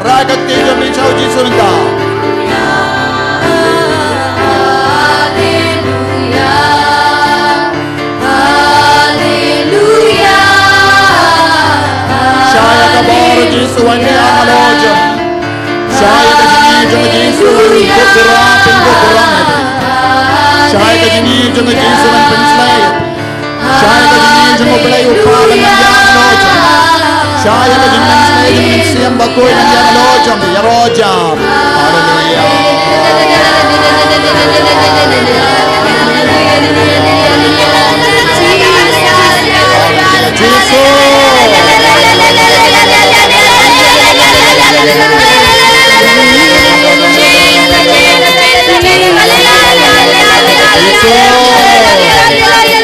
Rakyat tiga mencau Yesus entah. Yesus wani amaloja. Saya kajini jangan Yesus wani bergerak penggerak. Saya kajini jangan Yesus wani penslay. Saya kajini jangan belai upah dengan amaloja. Saya kajini penslay dengan siam bakoi dengan amaloja. Ya roja. Haleluya.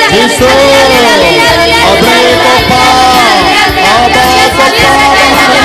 Jesus, abre copa, abra copa.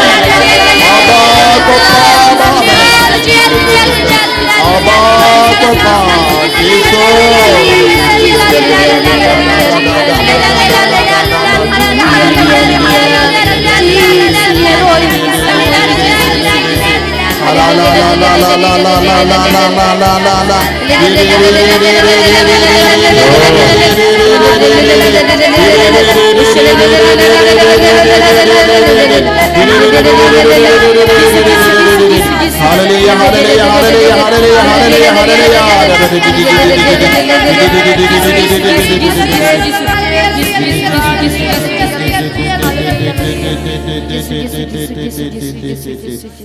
Hallelujah, hallelujah, hallelujah, hallelujah,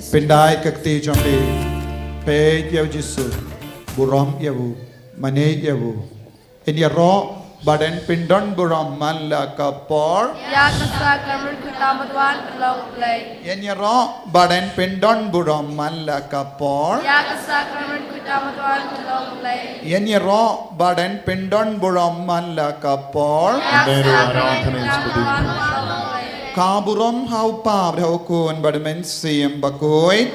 Pindai kakti jambi, pe yav jisu, buram yavu, mane yavu. In your raw, badan pindon buram man la kapor. In your raw, badan pindon buram man la kapor. In your raw, badan pindon buram man la kapor. Kaburam how pab how kun badamen sim bakoy.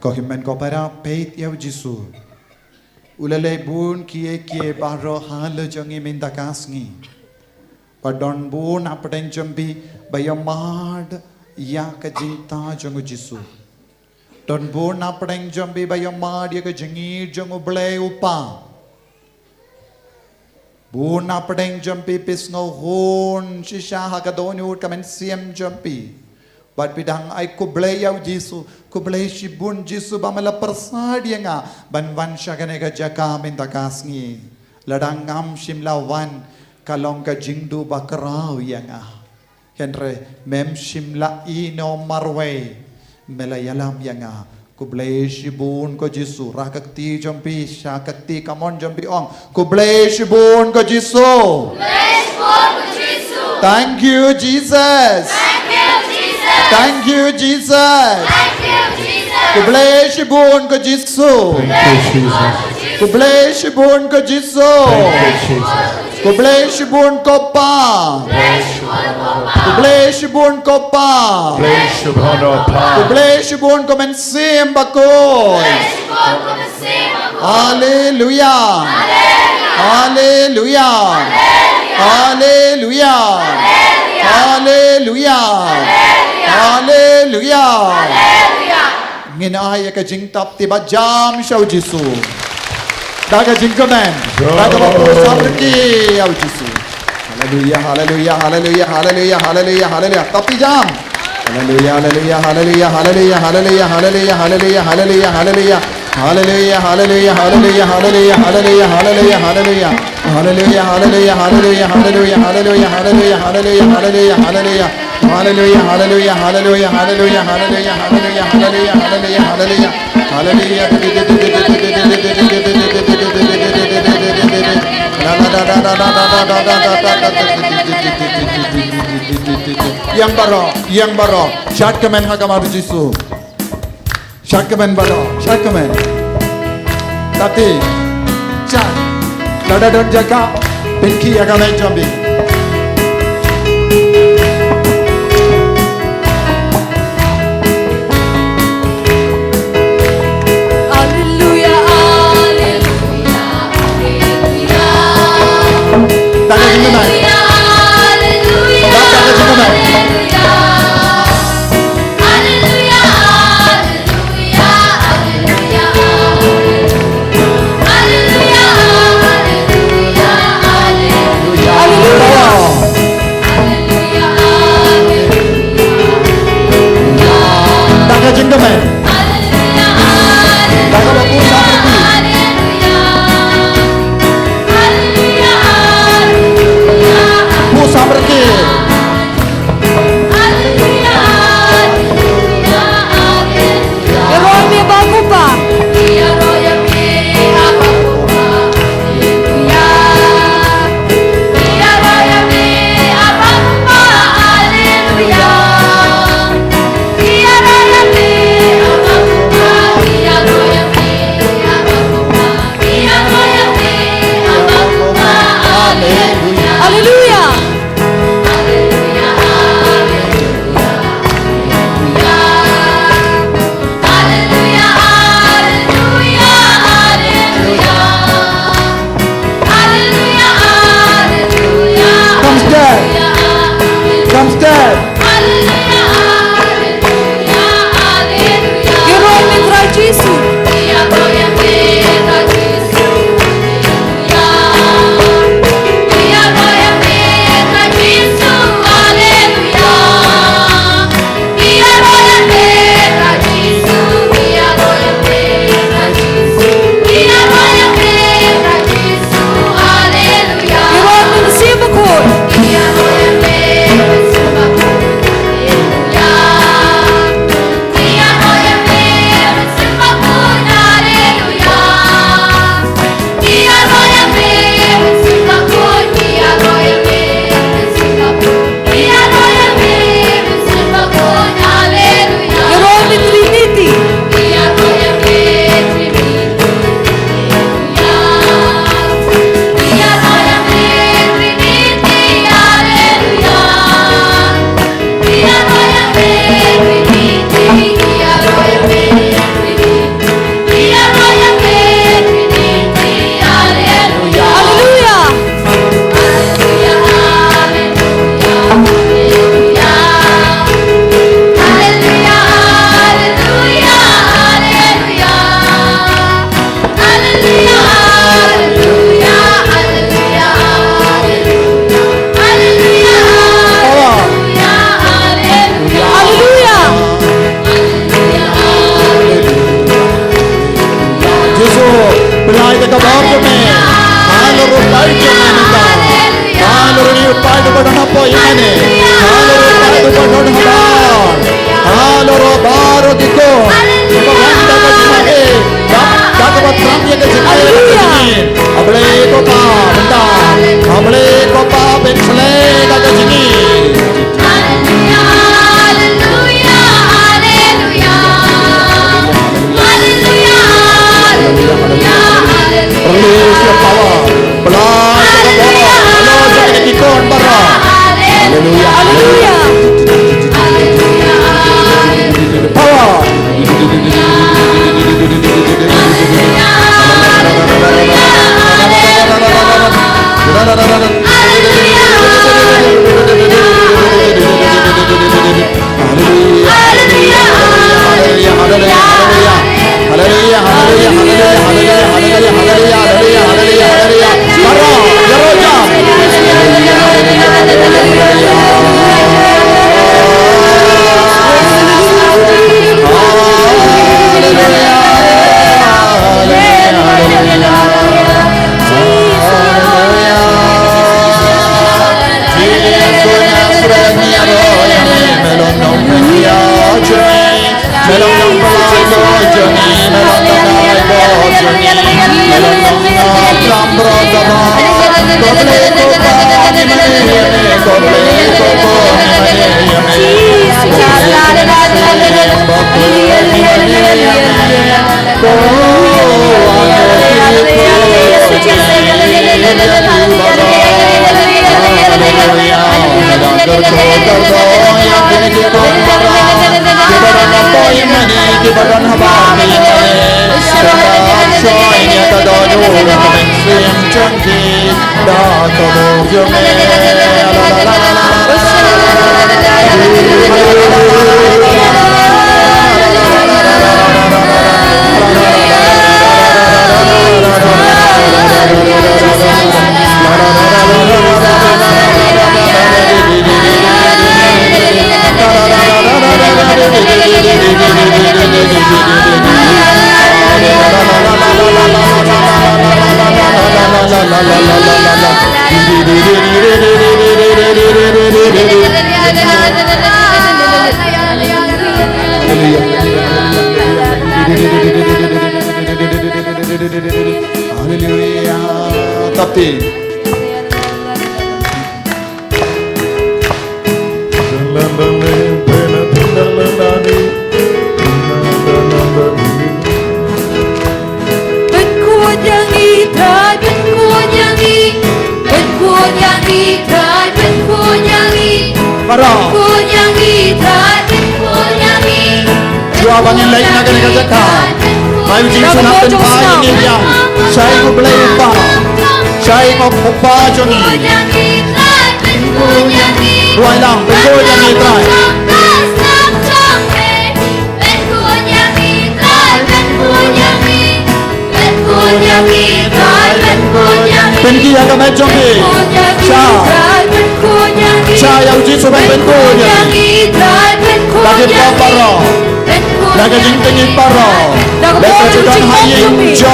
Kohimen kopara peit yav jisu. Ulale bun kie baro hal jangi mindakasngi. Padon bun apateng jambi bayamad ya kajinta jangu jisu. Don bun apateng jambi bayamad ya kajangi jangu ble upa. Bun apateng jambi pisngo hon shisha hakadoni ut kamen siem jambi. But bidang ay kublay yaw Jisu, kublay si bun Jisu bamala persadi nga banwan siya kanega jakamin takasngi. Ladang ngam shimlawan kalong ka jingdu bakraw nga. Henry mem shimla ino marway melayalam nga. Kublay si bun ko Jisu rakakti jampi siya kakti kamon jampi ong. Kublay si bun ko Jisu. Thank you Jesus. Thank you, Jesus. Thank you, Jesus. Kublay si bun ko Jisu. Thank you, Jesus. Kublay si bun ko Jisu. Thank you, Jesus. Kublay si bun ko pa. Kublay si bun ko pa. Bless you, Bhagavad. Kublay si bun ko mensim bakoy. Hallelujah. Hallelujah. Hallelujah. Hallelujah. Hallelujah. Nginaya ka jing tap tiba jam siyaw Jisu. Daga jing kamen. Daga mapusabriki yaw Jisu. Hallelujah, hallelujah, hallelujah, hallelujah, hallelujah, hallelujah. Tapi jam. Hallelujah, hallelujah, hallelujah, hallelujah, hallelujah, hallelujah, hallelujah, hallelujah, hallelujah. Hallelujah, hallelujah, hallelujah, hallelujah, hallelujah, hallelujah, hallelujah. Hallelujah, hallelujah, hallelujah, hallelujah, hallelujah, hallelujah, hallelujah, hallelujah, hallelujah. Hallelujah, hallelujah, hallelujah, hallelujah, hallelujah, hallelujah, hallelujah, hallelujah, hallelujah, hallelujah. Yang baro, shat kamen hakamar Jisu. Shat kamen baro, shat kamen. Tapi, shat. Lada don jaka, pinki akalai jambi. Hallelujah. Release your power. Hãy subscribe cho kênh Ghiền Mì Gõ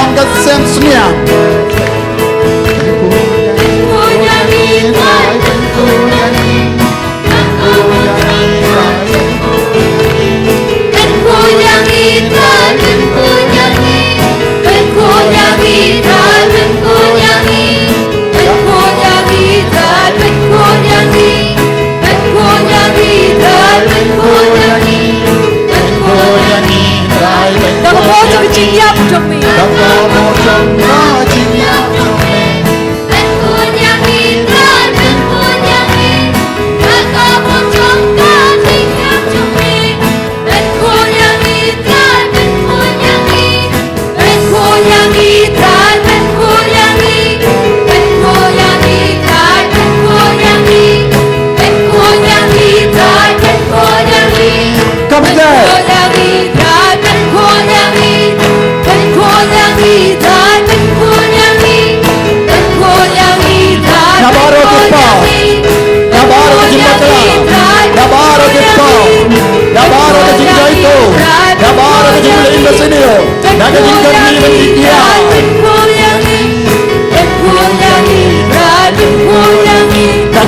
để không bỏ lỡ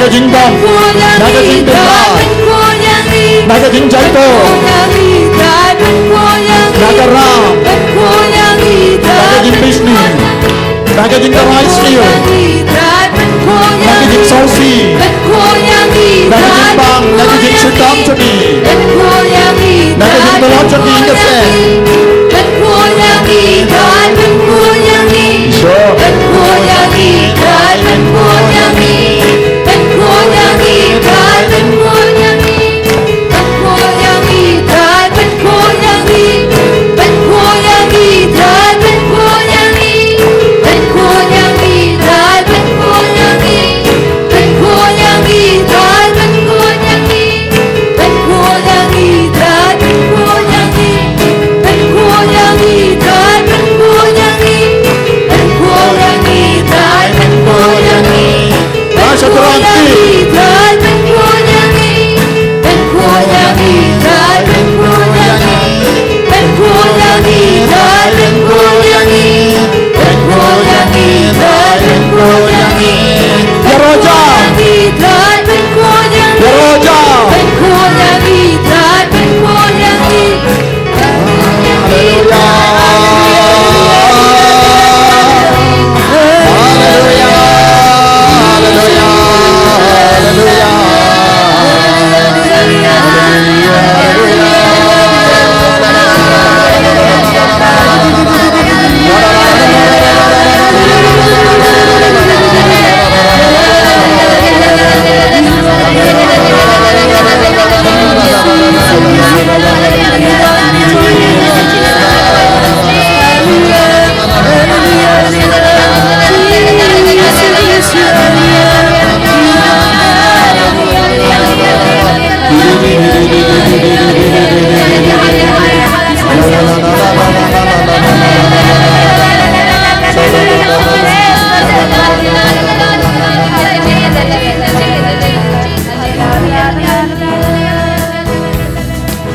Jingbang, Naga Jingbang, Naga Jingjaito, Naga Ram, Naga Jingbishnu, Naga Jingkarai Steel, Naga Jingsosi, Naga Jingbang, Naga Jingsutam Choni, Naga Jingbalot Choni Kase.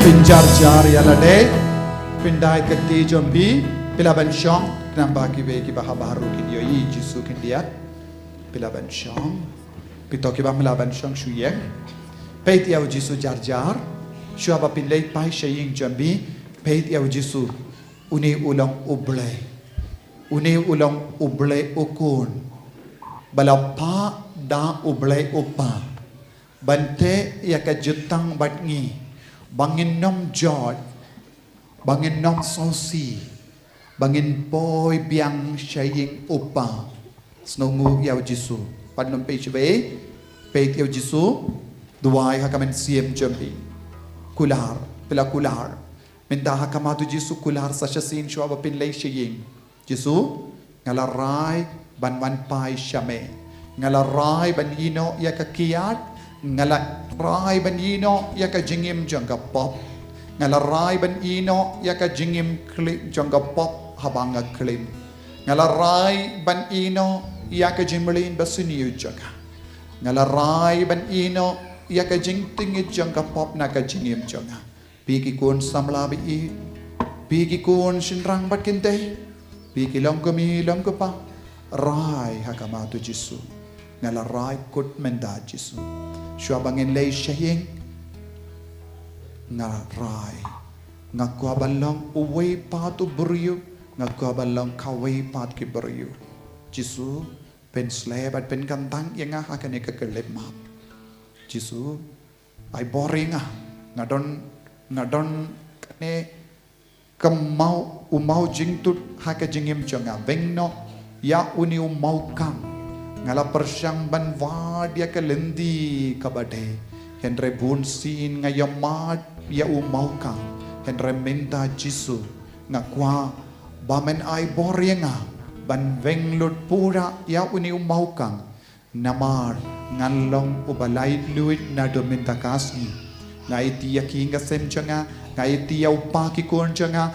Pinjar-jar yalade pindai keti jombi pilaban syong nambah kibe kiba habaru kinyo yi jisu kindiat pilaban syong pito kiba pilaban syong shuyek peit yau jisu jar-jar syuaba pinlei pai shaying jombi peit yau jisu uni ulang uble ukun balapa da uble upa bante yakajutang batngi bangin nom jod bangin nom sosi bangin boy biang shaying upa snongu yau jisu padnom pe chbe pe yau jisu duai hakamen siem jambi kular pela kular minta hakamatu jisu kular sashasin shwa pin lei shaying jisu ngala rai ban pai shame ngala rai ban ino yakakiat ngala rai ban ino yaka jingim jangga pop ngala rai ban ino yaka jingim kli jangga pop habanga klim ngala rai ban ino yaka jimlin basuniu jaga ngala rai ban ino yaka jingting jangga pop naka jingim jaga piki kun samla bi piki kun shinrang bat kinte piki longkami longkapa rai hakamatu jisu ngala rai kut menda jisu shua bangin lei shaying nga rai nga kwa balong uway patu buriu nga kwa balong kaway pat ki buriu jisu pen slab at pen kantang yang akan ikakelip map jisu ay boring nga don ne kamau umau jingtut haka jingim jonga bengno ya uni umau kam ngala persyang banwa dia ke lendi kabade henre bunsin ngayamat ya umau kam henre minta jisu ngakwa bamen ai boringa ban wenglut pura ya uni umau kam namar ngalong ubalai luit na dominta kasni ngai tia kinga sem changa ngai tia upaki kon changa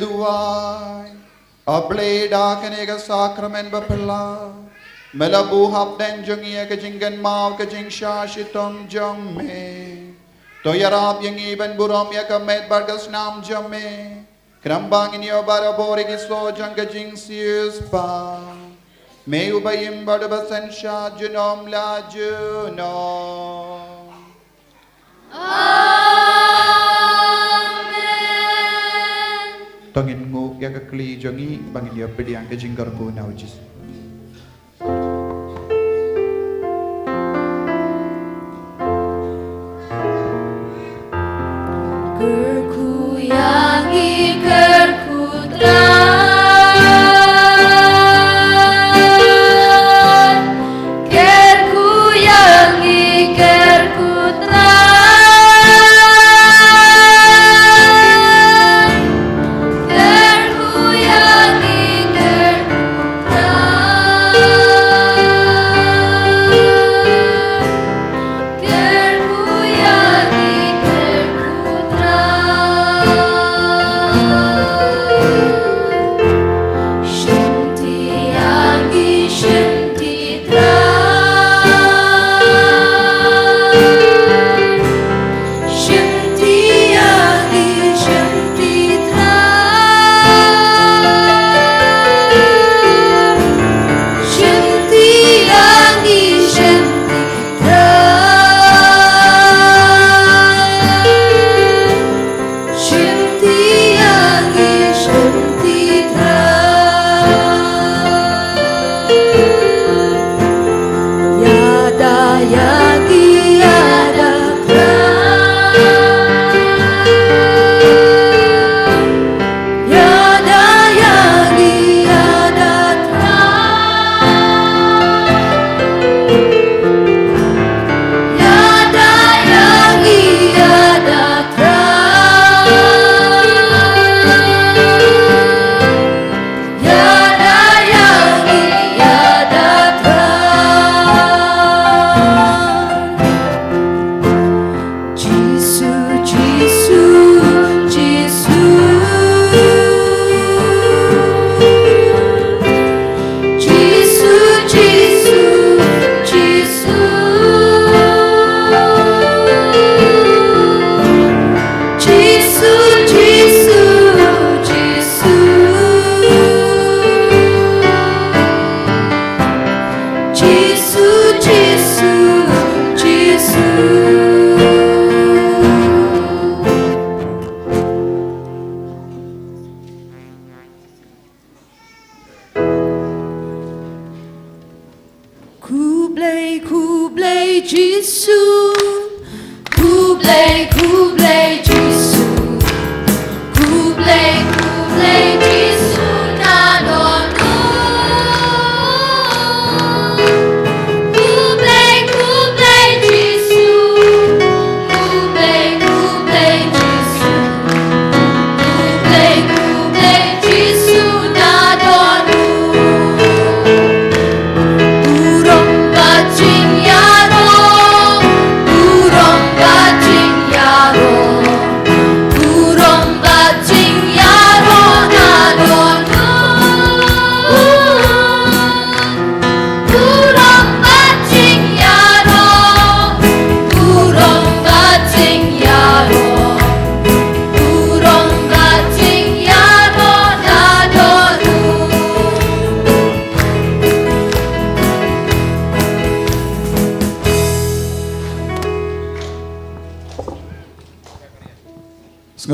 duai ableda kanega sakramen bapela melabu hap den jongi ke jingen mau ke jing shashitong jong me to yarab yang iban buram ya kamet bargas nam jame krambang ini obara bori ki so jang ke jing sius pa me ubayim barbasan sha junom la junom Tongin ngu ya ke kli jongi bangin dia pediang ke jinggar bu naujis. Kerku yangi kerku kerku yangi kerku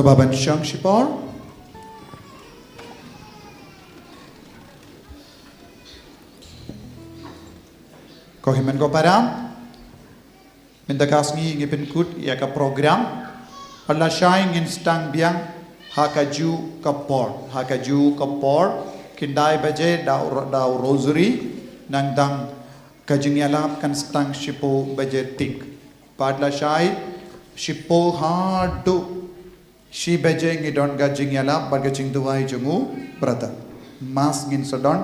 Baban Shang Shipor. Kohimen ko para. Mendakas ngi ngipin kut ya ka program. Allah shine in stang biang hakaju kapor kindai baje dau rosary nang dang kajingyalap kan stang shipo baje tik. Padla shai shipo hadu Shi bejeng idon gajing yala bargajing duwai jungu brother. Mas ngin sodon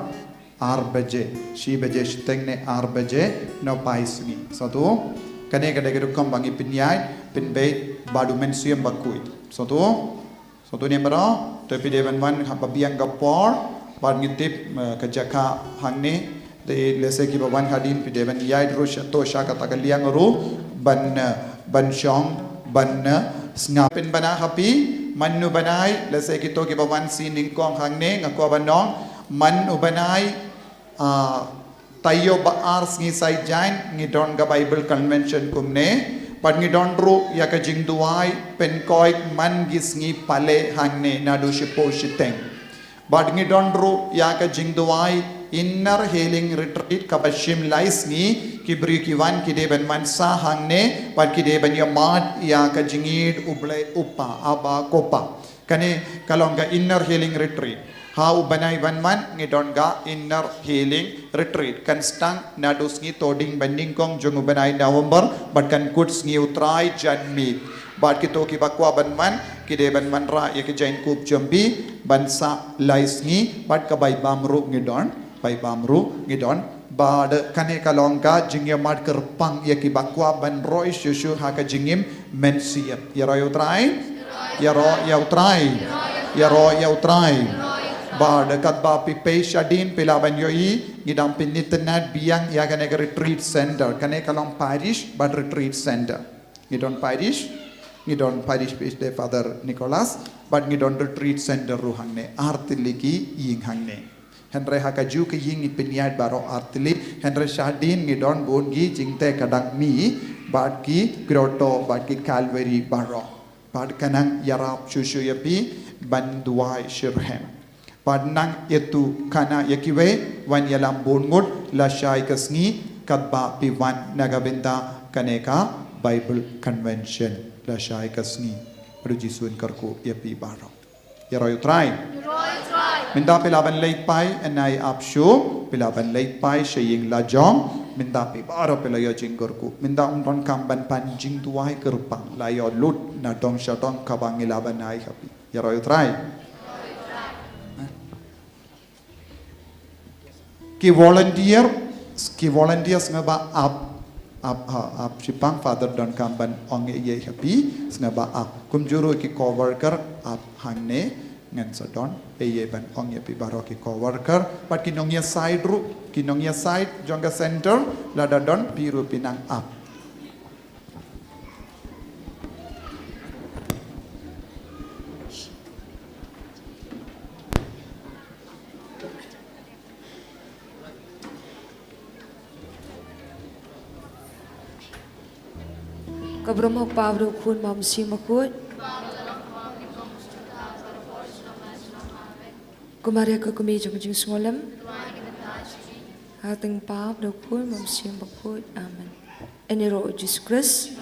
ar beje. Shi beje shteng ne ar beje no pais ngi. Satu kane kade kedu kom bangi pinyai pin be badu mensium bakui. Satu So tu ni bro, tapi dia ban hapabiang gapor, ban ngitip kejaka hangne, de lese ki bawan hadin pi deban yai terus to sya kata kaliang ru ban syong ban sngapen bana hapi manu banai lese ki to ki bawan sining kong hangne ngako banong man ubanai tayo baar ngi sai jain ngi don ga Bible convention kumne Pat ngidon ru ya ka jing duai pen koi man gis ngi pale hangne nadu shipo shiteng. But ngidon ru ya ka jing duai inner healing retreat ka bashim lais ngi kibri kiwan kideben man sa hangne pat kideben ya mat ya ka jingid uble upa aba kopa. Kane kalonga inner healing retreat. How banai ban man ngidon ga inner healing retreat kan stang nadus ngi toding banding kong jung banai November but kan kuts ngi utrai janmi bat kito ki bakwa ban man kide ban man ra ya ki jain kup jambi bansa lais ngi bat ka bai bamru ngidon bad kane kalongka jingya mat kerpang ya ki bakwa ban roi shushu ha ka jingim mensiap ya ro utrai ya ro utrai ba dekat ba pipe shadin pilaban yoi ngidam pin internet biang ya kane retreat center kane kalong parish but retreat center ngidon parish is the Father Nicholas but ngidon retreat center ruhangne artiliki ying hangne henre hakaju ke ying ipiniat baro artili henre shadin ngidon bongi jingte kadang mi bad ki grotto bad ki calvary baro bad kanang yarap shushu yapi banduai shirhem Padnang itu kana yakiwe wan yalam bongut lashai kasngi kadba piwan nagabenda kaneka Bible convention lashai kasngi rujisun karku yapi baro yaroy try minda pilaban late pai anai apshu pilaban late pai shaying lajong minda pi baro pilayo jingkorku minda unton kamban panjing tuai kerpang layo lut na dong shatong kabang ilaban ai happy yaroy try ki volunteers ngaba up sipang father don kamban ong ye happy ngaba up kumjuru ki coworker up hangne ngan sadon ye ban ong ye pi baro ki coworker pat kinong ya side jonga center lada don piru pinang up Kabrama pabro kun mam simakut. Kumaria ka kumi jong jing smolam. Hateng pabro kun mam simakut. Amen. Eniro Jesus Christ.